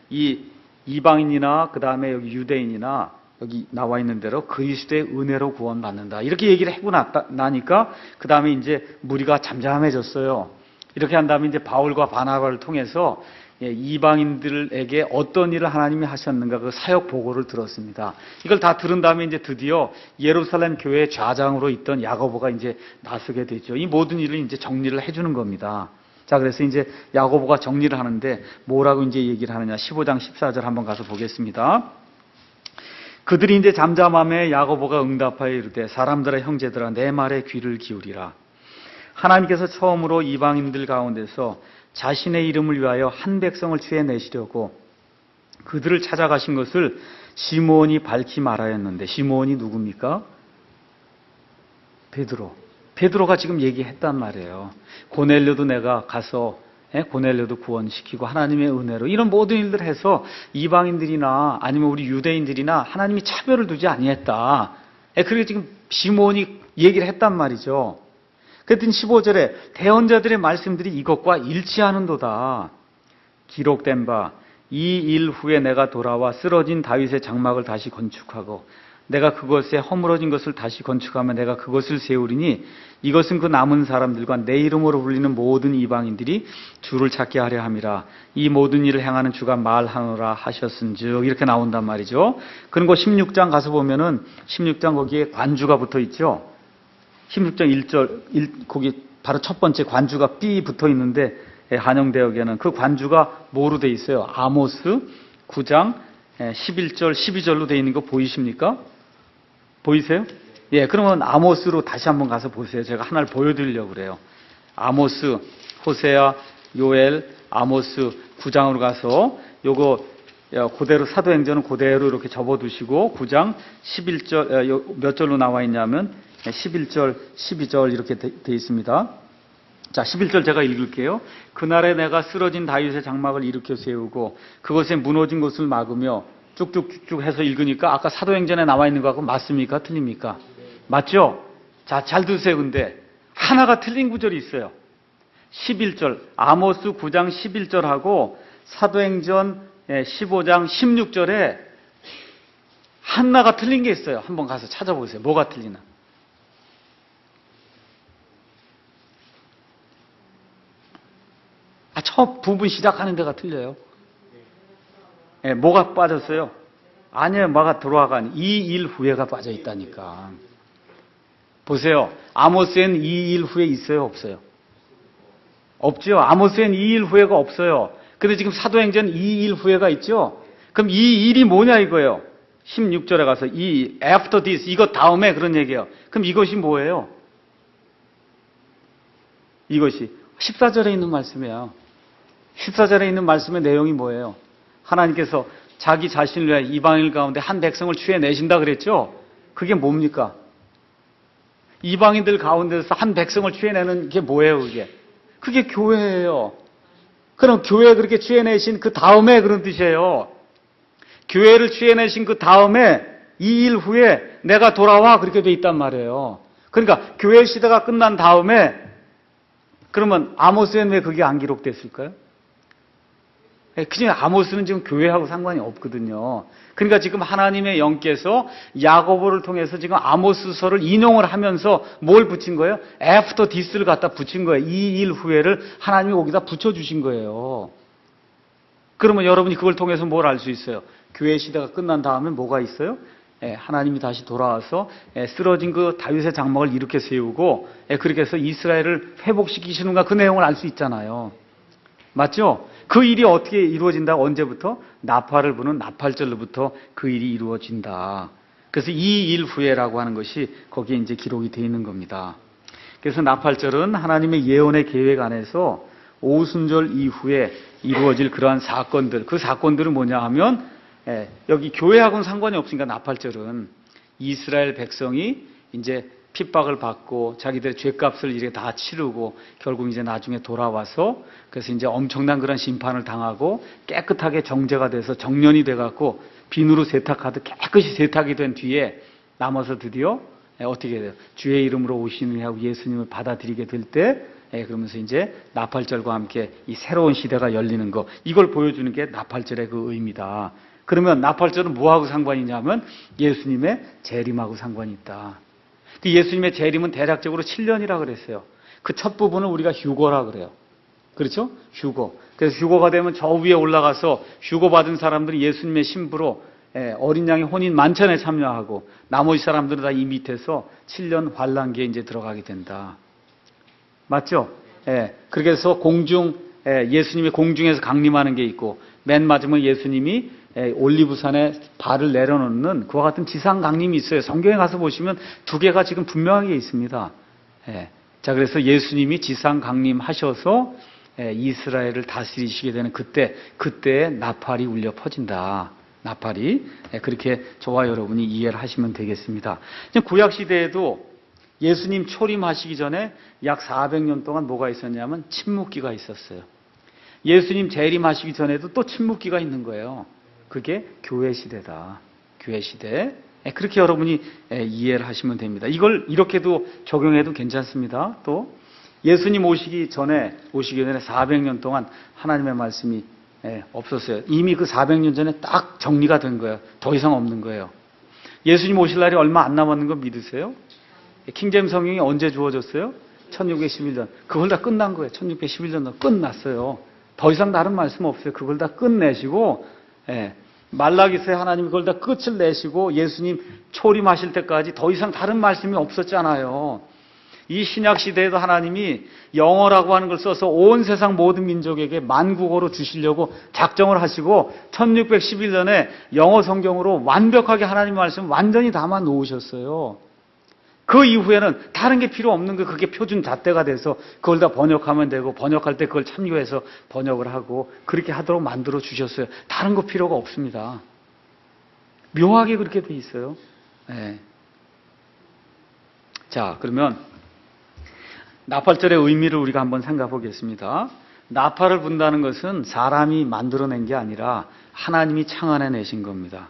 이 이방인이나 그 다음에 여기 유대인이나 여기 나와 있는 대로 그리스도의 은혜로 구원받는다. 이렇게 얘기를 하고 나니까 그 다음에 이제 무리가 잠잠해졌어요. 이렇게 한 다음에 이제 바울과 바나바를 통해서 이방인들에게 어떤 일을 하나님이 하셨는가 그 사역 보고를 들었습니다. 이걸 다 들은 다음에 이제 드디어 예루살렘 교회의 좌장으로 있던 야고보가 이제 나서게 되죠. 이 모든 일을 이제 정리를 해주는 겁니다. 자, 그래서 이제 야고보가 정리를 하는데 뭐라고 이제 얘기를 하느냐. 15장 14절 한번 가서 보겠습니다. 그들이 이제 잠잠함에 야고보가 응답하여 이르되 사람들아 형제들아 내 말에 귀를 기울이라. 하나님께서 처음으로 이방인들 가운데서 자신의 이름을 위하여 한 백성을 취해내시려고 그들을 찾아가신 것을 시므온이 밝히 말하였는데 시므온이 누굽니까? 베드로가 지금 얘기했단 말이에요. 고넬료도 내가 가서 고넬료도 구원시키고 하나님의 은혜로 이런 모든 일들을 해서 이방인들이나 아니면 우리 유대인들이나 하나님이 차별을 두지 아니했다. 그리고 지금 시므온이 얘기를 했단 말이죠. 그랬더니 15절에 대언자들의 말씀들이 이것과 일치하는도다. 기록된 바 이 일 후에 내가 돌아와 쓰러진 다윗의 장막을 다시 건축하고 내가 그것에 허물어진 것을 다시 건축하면 내가 그것을 세우리니 이것은 그 남은 사람들과 내 이름으로 불리는 모든 이방인들이 주를 찾게 하려 함이라. 이 모든 일을 행하는 주가 말하노라 하셨은즉 이렇게 나온단 말이죠. 그리고 16장 가서 보면은 16장 거기에 관주가 붙어 있죠. 16장 1절 거기 바로 첫 번째 관주가 B 붙어 있는데 한영대역에는 그 관주가 뭐로 돼 있어요? 아모스 9장 11절 12절로 돼 있는 거 보이십니까? 보이세요? 예, 그러면 아모스로 다시 한번 가서 보세요. 제가 하나를 보여드리려고 그래요. 아모스, 호세아, 요엘, 아모스 9장으로 가서 요거 그대로 사도행전은 그대로 이렇게 접어두시고 9장 11절 몇 절로 나와 있냐면 11절, 12절 이렇게 돼 있습니다. 자, 11절 제가 읽을게요. 그날에 내가 쓰러진 다윗의 장막을 일으켜 세우고 그것에 무너진 것을 막으며 쭉쭉쭉쭉 해서 읽으니까 아까 사도행전에 나와 있는 거하고 맞습니까? 틀립니까? 맞죠? 자, 잘 드세요. 근데 하나가 틀린 구절이 있어요. 11절 아모스 9장 11절하고 사도행전 15장 16절에 하나가 틀린 게 있어요. 한번 가서 찾아보세요. 뭐가 틀리나? 첫 부분 시작하는 데가 틀려요. 뭐가 빠졌어요? 아니에요. 뭐가 들어와간 이 일 후에가 빠져 있다니까. 보세요. 아모스엔 이 일 후에 있어요? 없어요? 없죠. 아모스엔 이 일 후에가 없어요. 근데 지금 사도행전 이 일 후에가 있죠. 그럼 이 일이 뭐냐 이거예요. 16절에 가서 이 after this 이거 다음에 그런 얘기예요. 그럼 이것이 뭐예요? 이것이 14절에 있는 말씀이에요. 14절에 있는 말씀의 내용이 뭐예요? 하나님께서 자기 자신을 위해 이방인 가운데 한 백성을 취해내신다 그랬죠? 그게 뭡니까? 이방인들 가운데서 한 백성을 취해내는 게 뭐예요, 그게? 그게 교회예요. 그럼 교회 그렇게 취해내신 그 다음에 그런 뜻이에요. 교회를 취해내신 그 다음에 2일 후에 내가 돌아와 그렇게 돼 있단 말이에요. 그러니까 교회 시대가 끝난 다음에 그러면 아모스에는 왜 그게 안 기록됐을까요? 그냥 아모스는 지금 교회하고 상관이 없거든요. 그러니까 지금 하나님의 영께서 야고보를 통해서 지금 아모스서를 인용을 하면서 뭘 붙인 거예요? after this를 갖다 붙인 거예요. 2일 후에를 하나님이 거기다 붙여주신 거예요. 그러면 여러분이 그걸 통해서 뭘 알 수 있어요? 교회 시대가 끝난 다음에 뭐가 있어요? 하나님이 다시 돌아와서 쓰러진 그 다윗의 장막을 일으켜 세우고 그렇게 해서 이스라엘을 회복시키시는가 그 내용을 알 수 있잖아요. 맞죠? 그 일이 어떻게 이루어진다? 언제부터? 나팔을 부는 나팔절로부터 그 일이 이루어진다. 그래서 이 일 후에라고 하는 것이 거기에 이제 기록이 되어 있는 겁니다. 그래서 나팔절은 하나님의 예언의 계획 안에서 오순절 이후에 이루어질 그러한 사건들, 그 사건들은 뭐냐 하면 여기 교회하고는 상관이 없으니까 나팔절은 이스라엘 백성이 이제 핍박을 받고 자기들의 죄값을 이렇게 다 치르고 결국 이제 나중에 돌아와서 그래서 이제 엄청난 그런 심판을 당하고 깨끗하게 정제가 돼서 정년이 돼갖고 비누로 세탁하듯 깨끗이 세탁이 된 뒤에 남아서 드디어 어떻게 돼요? 주의 이름으로 오시는 하고 예수님을 받아들이게 될 때 그러면서 이제 나팔절과 함께 이 새로운 시대가 열리는 거 이걸 보여주는 게 나팔절의 그 의미다. 그러면 나팔절은 뭐하고 상관이 있냐면 예수님의 재림하고 상관이 있다. 예수님의 재림은 대략적으로 7년이라 그랬어요. 그 첫 부분을 우리가 휴거라 그래요. 그렇죠? 휴거. 그래서 휴거가 되면 저 위에 올라가서 휴거 받은 사람들이 예수님의 신부로 어린 양의 혼인 만찬에 참여하고 나머지 사람들은 다 이 밑에서 7년 환란기에 이제 들어가게 된다. 맞죠? 그렇게 해서 예수님이 공중에서 강림하는 게 있고 맨 마지막에 예수님이 올리브산에 발을 내려놓는 그와 같은 지상 강림이 있어요. 성경에 가서 보시면 두 개가 지금 분명하게 있습니다. 자, 그래서 예수님이 지상 강림하셔서 이스라엘을 다스리시게 되는 그때 나팔이 울려 퍼진다. 나팔이 그렇게 저와 여러분이 이해를 하시면 되겠습니다. 구약 시대에도 예수님 초림하시기 전에 약 400년 동안 뭐가 있었냐면 침묵기가 있었어요. 예수님 재림하시기 전에도 또 침묵기가 있는 거예요. 그게 교회 시대다. 교회 시대. 그렇게 여러분이 이해를 하시면 됩니다. 이걸 이렇게도 적용해도 괜찮습니다. 또 예수님 오시기 전에 400년 동안 하나님의 말씀이 없었어요. 이미 그 400년 전에 딱 정리가 된 거예요. 더 이상 없는 거예요. 예수님 오실 날이 얼마 안 남았는 거 믿으세요? 킹제임 성경이 언제 주어졌어요? 1611년. 그걸 다 끝난 거예요. 1611년 끝났어요. 더 이상 다른 말씀 없어요. 그걸 다 끝내시고 말라기서에 하나님이 그걸 다 끝을 내시고 예수님 초림하실 때까지 더 이상 다른 말씀이 없었잖아요. 이 신약 시대에도 하나님이 영어라고 하는 걸 써서 온 세상 모든 민족에게 만국어로 주시려고 작정을 하시고 1611년에 영어 성경으로 완벽하게 하나님의 말씀을 완전히 담아 놓으셨어요. 그 이후에는 다른 게 필요 없는 거 그게 표준 잣대가 돼서 그걸 다 번역하면 되고 번역할 때 그걸 참고해서 번역을 하고 그렇게 하도록 만들어 주셨어요. 다른 거 필요가 없습니다. 묘하게 그렇게 돼 있어요. 자, 그러면 나팔절의 의미를 우리가 한번 생각해 보겠습니다. 나팔을 분다는 것은 사람이 만들어낸 게 아니라 하나님이 창안해 내신 겁니다.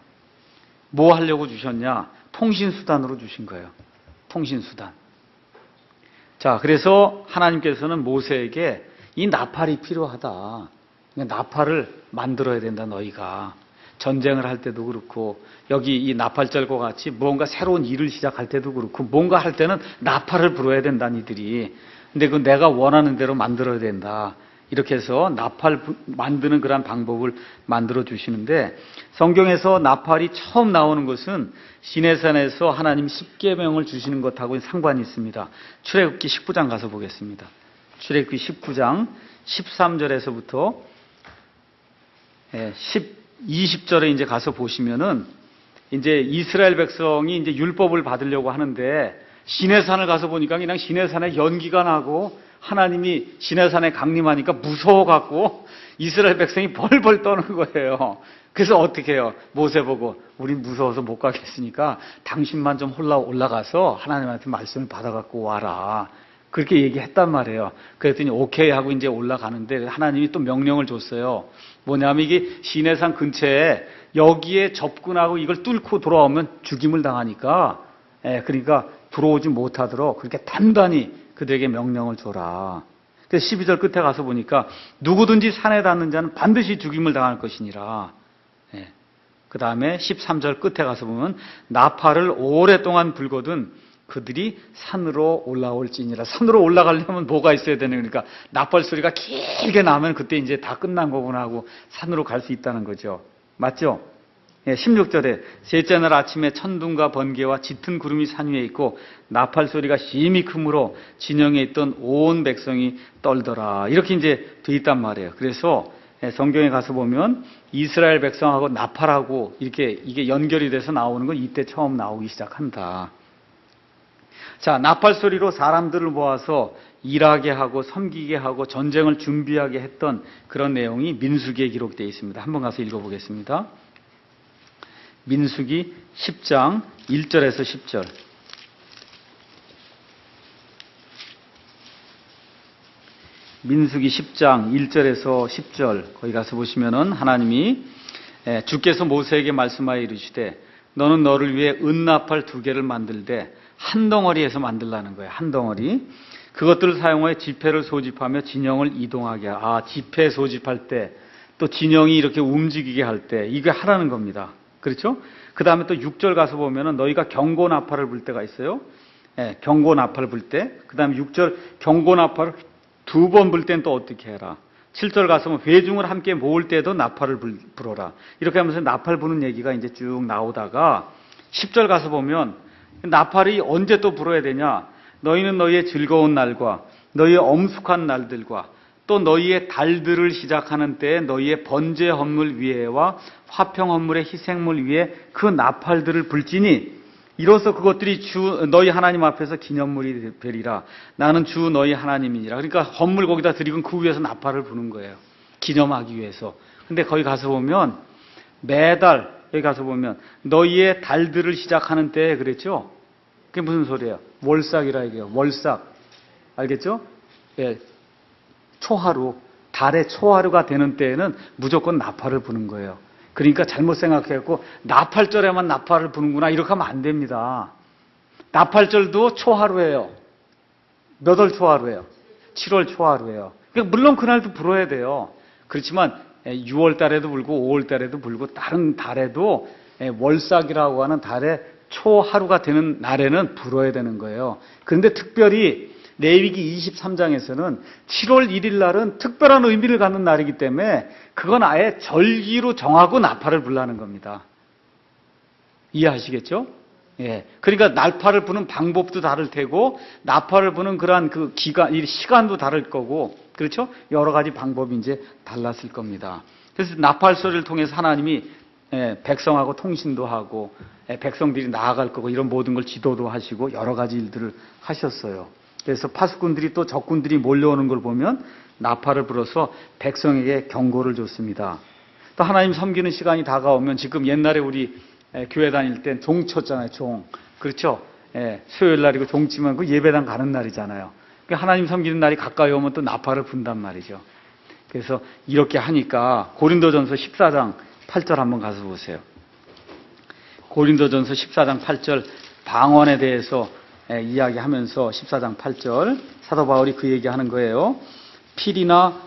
뭐 하려고 주셨냐? 통신수단으로 주신 거예요. 통신수단. 자, 그래서 하나님께서는 모세에게 이 나팔이 필요하다. 나팔을 만들어야 된다, 너희가. 전쟁을 할 때도 그렇고, 여기 이 나팔절과 같이 뭔가 새로운 일을 시작할 때도 그렇고, 뭔가 할 때는 나팔을 불어야 된다, 니들이. 근데 그 내가 원하는 대로 만들어야 된다. 이렇게 해서 나팔 만드는 그런 방법을 만들어 주시는데 성경에서 나팔이 처음 나오는 것은 시내산에서 하나님 십계명을 주시는 것하고 상관이 있습니다. 출애굽기 19장 가서 보겠습니다. 출애굽기 19장 13절에서부터 20절에 이제 가서 보시면은 이제 이스라엘 백성이 이제 율법을 받으려고 하는데 시내산을 가서 보니까 그냥 시내산에 연기가 나고 하나님이 시내산에 강림하니까 무서워갖고 이스라엘 백성이 벌벌 떠는 거예요. 그래서 어떻게 해요? 모세 보고 우린 무서워서 못 가겠으니까 당신만 좀 올라가서 하나님한테 말씀을 받아갖고 와라. 그렇게 얘기했단 말이에요. 그랬더니 오케이 하고 이제 올라가는데 하나님이 또 명령을 줬어요. 뭐냐면 이게 시내산 근처에 여기에 접근하고 이걸 뚫고 돌아오면 죽임을 당하니까 그러니까 들어오지 못하도록 그렇게 단단히 그들에게 명령을 줘라. 그래서 12절 끝에 가서 보니까 누구든지 산에 닿는 자는 반드시 죽임을 당할 것이니라. 그 다음에 13절 끝에 가서 보면 나팔을 오랫동안 불거든 그들이 산으로 올라올지니라. 산으로 올라가려면 뭐가 있어야 되는 거니까 나팔 소리가 길게 나면 그때 이제 다 끝난 거구나 하고 산으로 갈 수 있다는 거죠. 맞죠? 16절에 셋째 날 아침에 천둥과 번개와 짙은 구름이 산 위에 있고 나팔 소리가 심히 크므로 진영에 있던 온 백성이 떨더라. 이렇게 이제 돼 있단 말이에요. 그래서 성경에 가서 보면 이스라엘 백성하고 나팔하고 이렇게 이게 연결이 돼서 나오는 건 이때 처음 나오기 시작한다. 자, 나팔 소리로 사람들을 모아서 일하게 하고 섬기게 하고 전쟁을 준비하게 했던 그런 내용이 민수기에 기록되어 있습니다. 한번 가서 읽어보겠습니다. 민수기 10장 1절에서 10절. 민수기 10장 1절에서 10절 거기 가서 보시면은 하나님이 주께서 모세에게 말씀하여 이르시되 너는 너를 위해 은나팔 2개를 만들되 한 덩어리에서 만들라는 거예요. 한 덩어리. 그것들을 사용하여 지폐를 소집하며 진영을 이동하게 지폐 소집할 때 또 진영이 이렇게 움직이게 할 때 이게 하라는 겁니다. 그렇죠? 그 다음에 또 6절 가서 보면은 너희가 경고 나팔을 불 때가 있어요. 경고 나팔을 불 때. 그 다음에 6절 경고 나팔을 2번 불 땐 또 어떻게 해라. 7절 가서 보면 회중을 함께 모을 때도 나팔을 불어라. 이렇게 하면서 나팔 부는 얘기가 이제 쭉 나오다가 10절 가서 보면 나팔이 언제 또 불어야 되냐? 너희는 너희의 즐거운 날과 너희의 엄숙한 날들과 또 너희의 달들을 시작하는 때에 너희의 번제 헌물 위에와 화평 헌물의 희생물 위에 그 나팔들을 불지니 이로써 그것들이 주 너희 하나님 앞에서 기념물이 되리라. 나는 주 너희 하나님이니라. 그러니까 헌물 거기다 드리고 그 위에서 나팔을 부는 거예요. 기념하기 위해서. 근데 거기 가서 보면 매달 여기 가서 보면 너희의 달들을 시작하는 때에 그랬죠? 그게 무슨 소리예요? 월삭이라 얘기해요. 월삭. 알겠죠? 초하루. 달의 초하루가 되는 때에는 무조건 나팔을 부는 거예요. 그러니까 잘못 생각해갖고 나팔절에만 나팔을 부는구나 이렇게 하면 안 됩니다. 나팔절도 초하루예요. 몇 월 초하루예요? 7월 초하루예요. 그러니까 물론 그날도 불어야 돼요. 그렇지만 6월 달에도 불고 5월 달에도 불고 다른 달에도 월삭이라고 하는 달의 초하루가 되는 날에는 불어야 되는 거예요. 그런데 특별히 레위기 23장에서는 7월 1일 날은 특별한 의미를 갖는 날이기 때문에 그건 아예 절기로 정하고 나팔을 불라는 겁니다. 이해하시겠죠? 그러니까 나팔을 부는 방법도 다를 테고 나팔을 부는 그러한 그 기간, 시간도 다를 거고 그렇죠? 여러 가지 방법이 이제 달랐을 겁니다. 그래서 나팔 소리를 통해서 하나님이 백성하고 통신도 하고 백성들이 나아갈 거고 이런 모든 걸 지도도 하시고 여러 가지 일들을 하셨어요. 그래서 파수꾼들이 또 적군들이 몰려오는 걸 보면 나팔을 불어서 백성에게 경고를 줬습니다. 또 하나님 섬기는 시간이 다가오면 지금 옛날에 우리 교회 다닐 땐 종 쳤잖아요. 종. 그렇죠? 수요일 날이고 종 치면 그 예배당 가는 날이잖아요. 그러니까 하나님 섬기는 날이 가까이 오면 또 나팔을 분단 말이죠. 그래서 이렇게 하니까 고린도전서 14장 8절 한번 가서 보세요. 고린도전서 14장 8절 방언에 대해서 이야기하면서 14장 8절 사도 바울이 그 얘기하는 거예요. 필이나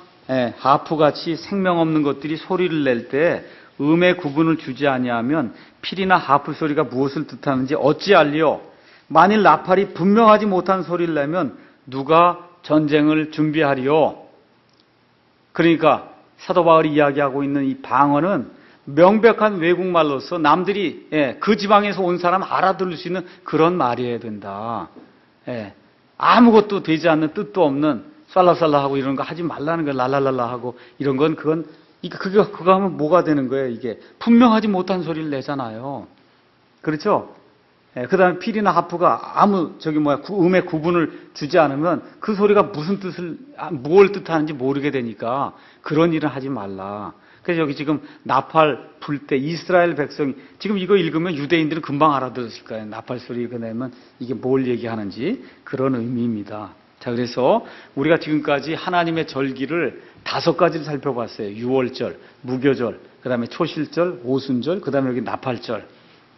하프같이 생명 없는 것들이 소리를 낼 때 음의 구분을 주지 아니하면 필이나 하프 소리가 무엇을 뜻하는지 어찌 알리요? 만일 나팔이 분명하지 못한 소리를 내면 누가 전쟁을 준비하리요? 그러니까 사도 바울이 이야기하고 있는 이 방언은 명백한 외국말로서 남들이 그 지방에서 온 사람 알아들을 수 있는 그런 말이어야 된다. 아무것도 되지 않는 뜻도 없는 쌀라쌀라 하고 이런 거 하지 말라는 거예요. 랄랄랄라 하고 이런 건 그거 하면 뭐가 되는 거예요? 이게 분명하지 못한 소리를 내잖아요. 그렇죠? 그다음에 필이나 하프가 아무 음의 구분을 주지 않으면 그 소리가 무슨 뜻을 무엇을 뜻하는지 모르게 되니까 그런 일은 하지 말라. 그래서 여기 지금 나팔 불 때 이스라엘 백성이 지금 이거 읽으면 유대인들은 금방 알아들었을 거예요. 나팔 소리 내면 이게 뭘 얘기하는지 그런 의미입니다. 자, 그래서 우리가 지금까지 하나님의 절기를 5가지를 살펴봤어요. 유월절, 무교절, 그다음에 초실절, 오순절, 그다음에 여기 나팔절.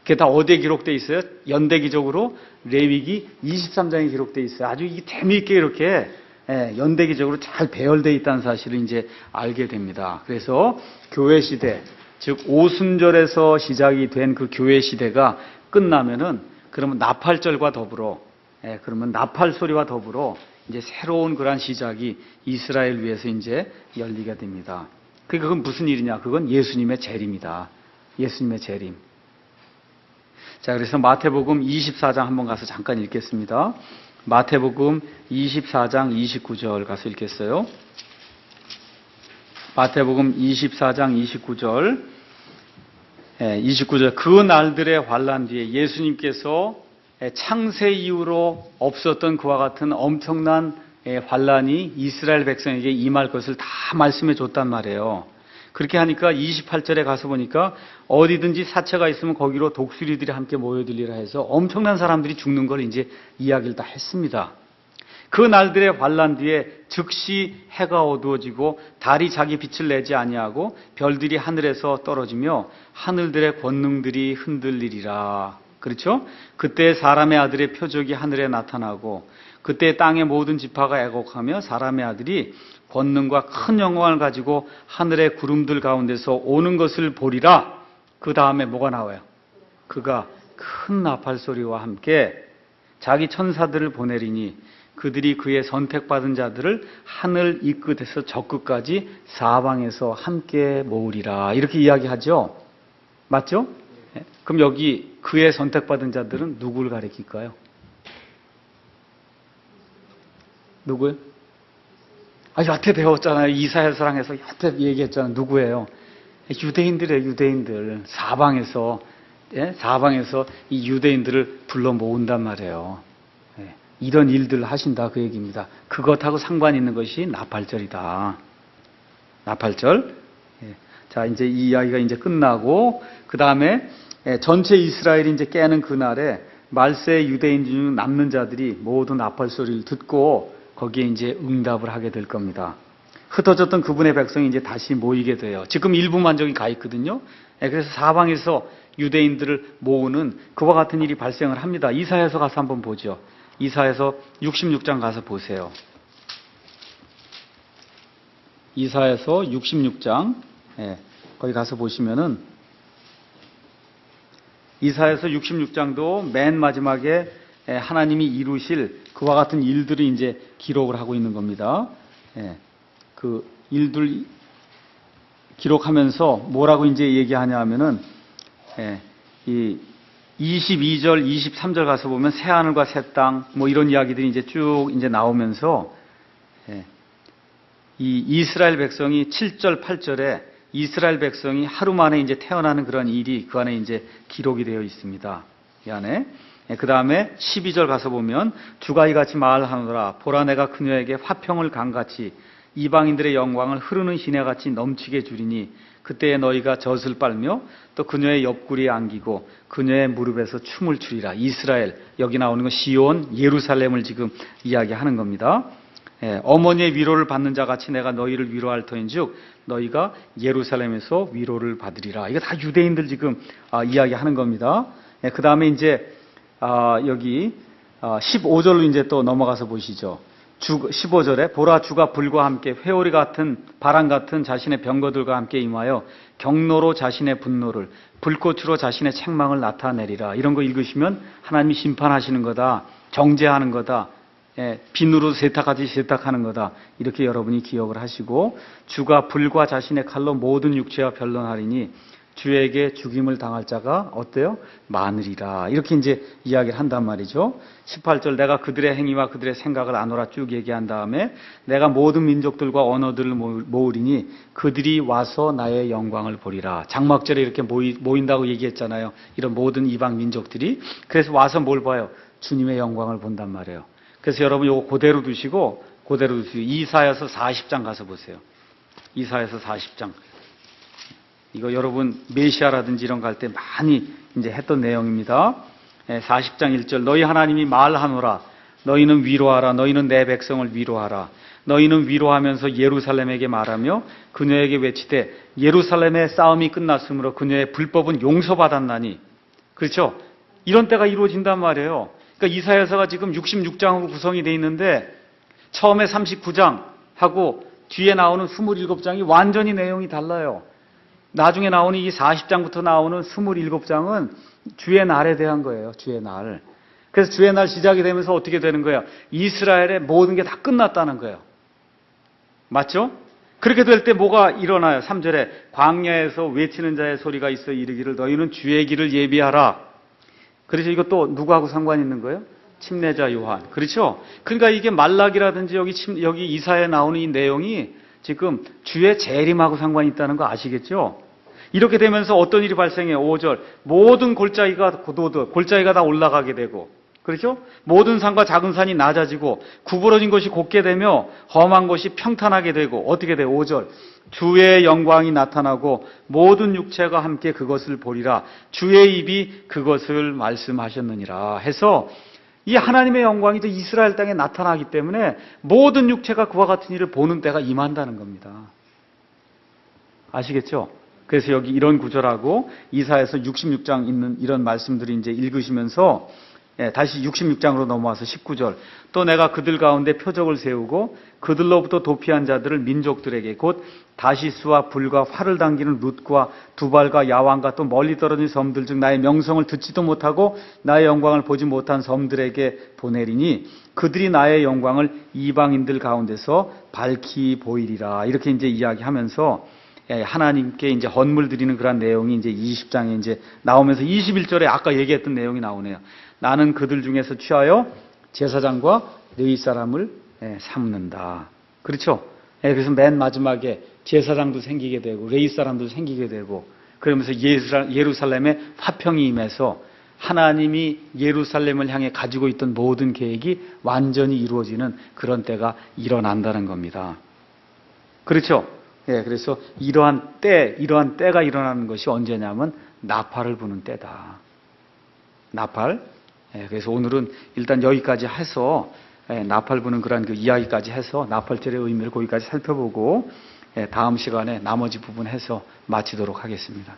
그게 다 어디에 기록되어 있어요? 연대기적으로 레위기 23장에 기록되어 있어요. 아주 이게 재미있게 이렇게 연대기적으로 잘 배열되어 있다는 사실을 이제 알게 됩니다. 그래서 교회 시대, 즉 오순절에서 시작이 된 그 교회 시대가 끝나면은 그러면 나팔절과 더불어 그러면 나팔 소리와 더불어 이제 새로운 그러한 시작이 이스라엘 위에서 이제 열리게 됩니다. 그건 무슨 일이냐? 그건 예수님의 재림이다. 예수님의 재림. 자, 그래서 마태복음 24장 한번 가서 잠깐 읽겠습니다. 마태복음 24장 29절 가서 읽겠어요. 마태복음 24장 29절. 29절. 그 날들의 환난 뒤에 예수님께서 창세 이후로 없었던 그와 같은 엄청난 환난이 이스라엘 백성에게 임할 것을 다 말씀해 줬단 말이에요. 그렇게 하니까 28절에 가서 보니까 어디든지 사체가 있으면 거기로 독수리들이 함께 모여들리라 해서 엄청난 사람들이 죽는 걸 이제 이야기를 다 했습니다. 그 날들의 환난 뒤에 즉시 해가 어두워지고 달이 자기 빛을 내지 아니하고 별들이 하늘에서 떨어지며 하늘들의 권능들이 흔들리리라. 그렇죠? 그때 사람의 아들의 표적이 하늘에 나타나고 그때 땅의 모든 지파가 애곡하며 사람의 아들이 권능과 큰 영광을 가지고 하늘의 구름들 가운데서 오는 것을 보리라. 그 다음에 뭐가 나와요? 그가 큰 나팔 소리와 함께 자기 천사들을 보내리니 그들이 그의 선택받은 자들을 하늘 이 끝에서 저 끝까지 사방에서 함께 모으리라. 이렇게 이야기하죠. 맞죠? 그럼 여기 그의 선택받은 자들은 누구를 가리킬까요? 누구예요? 여태 배웠잖아요. 이사야서랑해서 여태 얘기했잖아요. 누구예요? 유대인들이에요. 유대인들. 사방에서 이 유대인들을 불러 모은단 말이에요. 이런 일들을 하신다 그 얘기입니다. 그것하고 상관 있는 것이 나팔절이다. 나팔절. 자, 이제 이 이야기가 이제 끝나고 그 다음에 전체 이스라엘이 이제 깨는 그날에 말세 유대인 중 남는 자들이 모두 나팔 소리를 듣고 거기에 이제 응답을 하게 될 겁니다. 흩어졌던 그분의 백성이 이제 다시 모이게 돼요. 지금 일부만 저기 가 있거든요. 그래서 사방에서 유대인들을 모으는 그와 같은 일이 발생을 합니다. 이사야서 가서 한번 보죠. 이사야서 66장 가서 보세요. 이사야서 66장 거기 가서 보시면은 이사야서 66장도 맨 마지막에 하나님이 이루실 그와 같은 일들을 이제 기록을 하고 있는 겁니다. 그 일들 기록하면서 뭐라고 이제 얘기하냐 하면은 이 22절, 23절 가서 보면 새 하늘과 새 땅 뭐 이런 이야기들이 이제 쭉 이제 나오면서 이 이스라엘 백성이 7절, 8절에 이스라엘 백성이 하루 만에 이제 태어나는 그런 일이 그 안에 이제 기록이 되어 있습니다. 이 안에. 그 다음에 12절 가서 보면 주가 이같이 말하노라. 보라 내가 그녀에게 화평을 강같이 이방인들의 영광을 흐르는 시내같이 넘치게 주리니 그때에 너희가 젖을 빨며 또 그녀의 옆구리에 안기고 그녀의 무릎에서 춤을 추리라. 이스라엘, 여기 나오는 건 시온, 예루살렘을 지금 이야기하는 겁니다. 어머니의 위로를 받는 자같이 내가 너희를 위로할 터인즉 너희가 예루살렘에서 위로를 받으리라. 이거 다 유대인들 지금 이야기하는 겁니다. 그 다음에 이제 여기 15절로 이제 또 넘어가서 보시죠. 15절에 보라 주가 불과 함께 회오리 같은 바람 같은 자신의 병거들과 함께 임하여 경로로 자신의 분노를 불꽃으로 자신의 책망을 나타내리라. 이런 거 읽으시면 하나님이 심판하시는 거다. 정죄하는 거다. 비누로 세탁하듯이 세탁하는 거다. 이렇게 여러분이 기억을 하시고 주가 불과 자신의 칼로 모든 육체와 변론하리니 주에게 죽임을 당할 자가 어때요? 많으리라. 이렇게 이제 이야기를 한단 말이죠. 18절 내가 그들의 행위와 그들의 생각을 아노라 쭉 얘기한 다음에 내가 모든 민족들과 언어들을 모으리니 그들이 와서 나의 영광을 보리라. 장막절에 이렇게 모인다고 얘기했잖아요. 이런 모든 이방 민족들이. 그래서 와서 뭘 봐요? 주님의 영광을 본단 말이에요. 그래서 여러분 이거 그대로 두시고 이사야서 40장 가서 보세요. 이사야서 40장. 이거 여러분 메시아라든지 이런 거 할 때 많이 이제 했던 내용입니다. 40장 1절 너희 하나님이 말하노라 너희는 위로하라 너희는 내 백성을 위로하라 너희는 위로하면서 예루살렘에게 말하며 그녀에게 외치되 예루살렘의 싸움이 끝났으므로 그녀의 불법은 용서받았나니. 그렇죠? 이런 때가 이루어진단 말이에요. 그러니까 이사야서가 지금 66장으로 구성이 되어 있는데 처음에 39장하고 뒤에 나오는 27장이 완전히 내용이 달라요. 나중에 나오는 이 40장부터 나오는 27장은 주의 날에 대한 거예요. 주의 날. 그래서 주의 날 시작이 되면서 어떻게 되는 거예요? 이스라엘의 모든 게 다 끝났다는 거예요. 맞죠? 그렇게 될 때 뭐가 일어나요? 3절에 광야에서 외치는 자의 소리가 있어 이르기를 너희는 주의 길을 예비하라. 그래서 이것도 누구하고 상관이 있는 거예요? 침례자 요한. 그렇죠? 그러니까 이게 말라기라든지 여기 이사야에 나오는 이 내용이 지금 주의 재림하고 상관이 있다는 거 아시겠죠? 이렇게 되면서 어떤 일이 발생해요? 5절 모든 골짜기가 다 올라가게 되고 그렇죠? 모든 산과 작은 산이 낮아지고 구부러진 것이 곧게 되며 험한 것이 평탄하게 되고 어떻게 돼요? 5절 주의 영광이 나타나고 모든 육체가 함께 그것을 보리라 주의 입이 그것을 말씀하셨느니라 해서 이 하나님의 영광이 또 이스라엘 땅에 나타나기 때문에 모든 육체가 그와 같은 일을 보는 때가 임한다는 겁니다. 아시겠죠? 그래서 여기 이런 구절하고 이사야서 66장 있는 이런 말씀들이 이제 읽으시면서 다시 66장으로 넘어와서 19절 또 내가 그들 가운데 표적을 세우고 그들로부터 도피한 자들을 민족들에게 곧 다시스와 불과 활을 당기는 룻과 두발과 야왕과 또 멀리 떨어진 섬들 중 나의 명성을 듣지도 못하고 나의 영광을 보지 못한 섬들에게 보내리니 그들이 나의 영광을 이방인들 가운데서 밝히 보이리라. 이렇게 이제 이야기하면서 하나님께 이제 헌물 드리는 그런 내용이 이제 20장에 이제 나오면서 21절에 아까 얘기했던 내용이 나오네요. 나는 그들 중에서 취하여 제사장과 레위 사람을 삼는다. 그렇죠? 그래서 맨 마지막에 제사장도 생기게 되고 레위 사람도 생기게 되고 그러면서 예루살렘에 화평이 임해서 하나님이 예루살렘을 향해 가지고 있던 모든 계획이 완전히 이루어지는 그런 때가 일어난다는 겁니다. 그렇죠? 그래서 이러한 때가 일어나는 것이 언제냐면 나팔을 부는 때다. 나팔. 그래서 오늘은 일단 여기까지 해서 나팔 부는 그런 그 이야기까지 해서 나팔절의 의미를 거기까지 살펴보고 다음 시간에 나머지 부분 해서 마치도록 하겠습니다.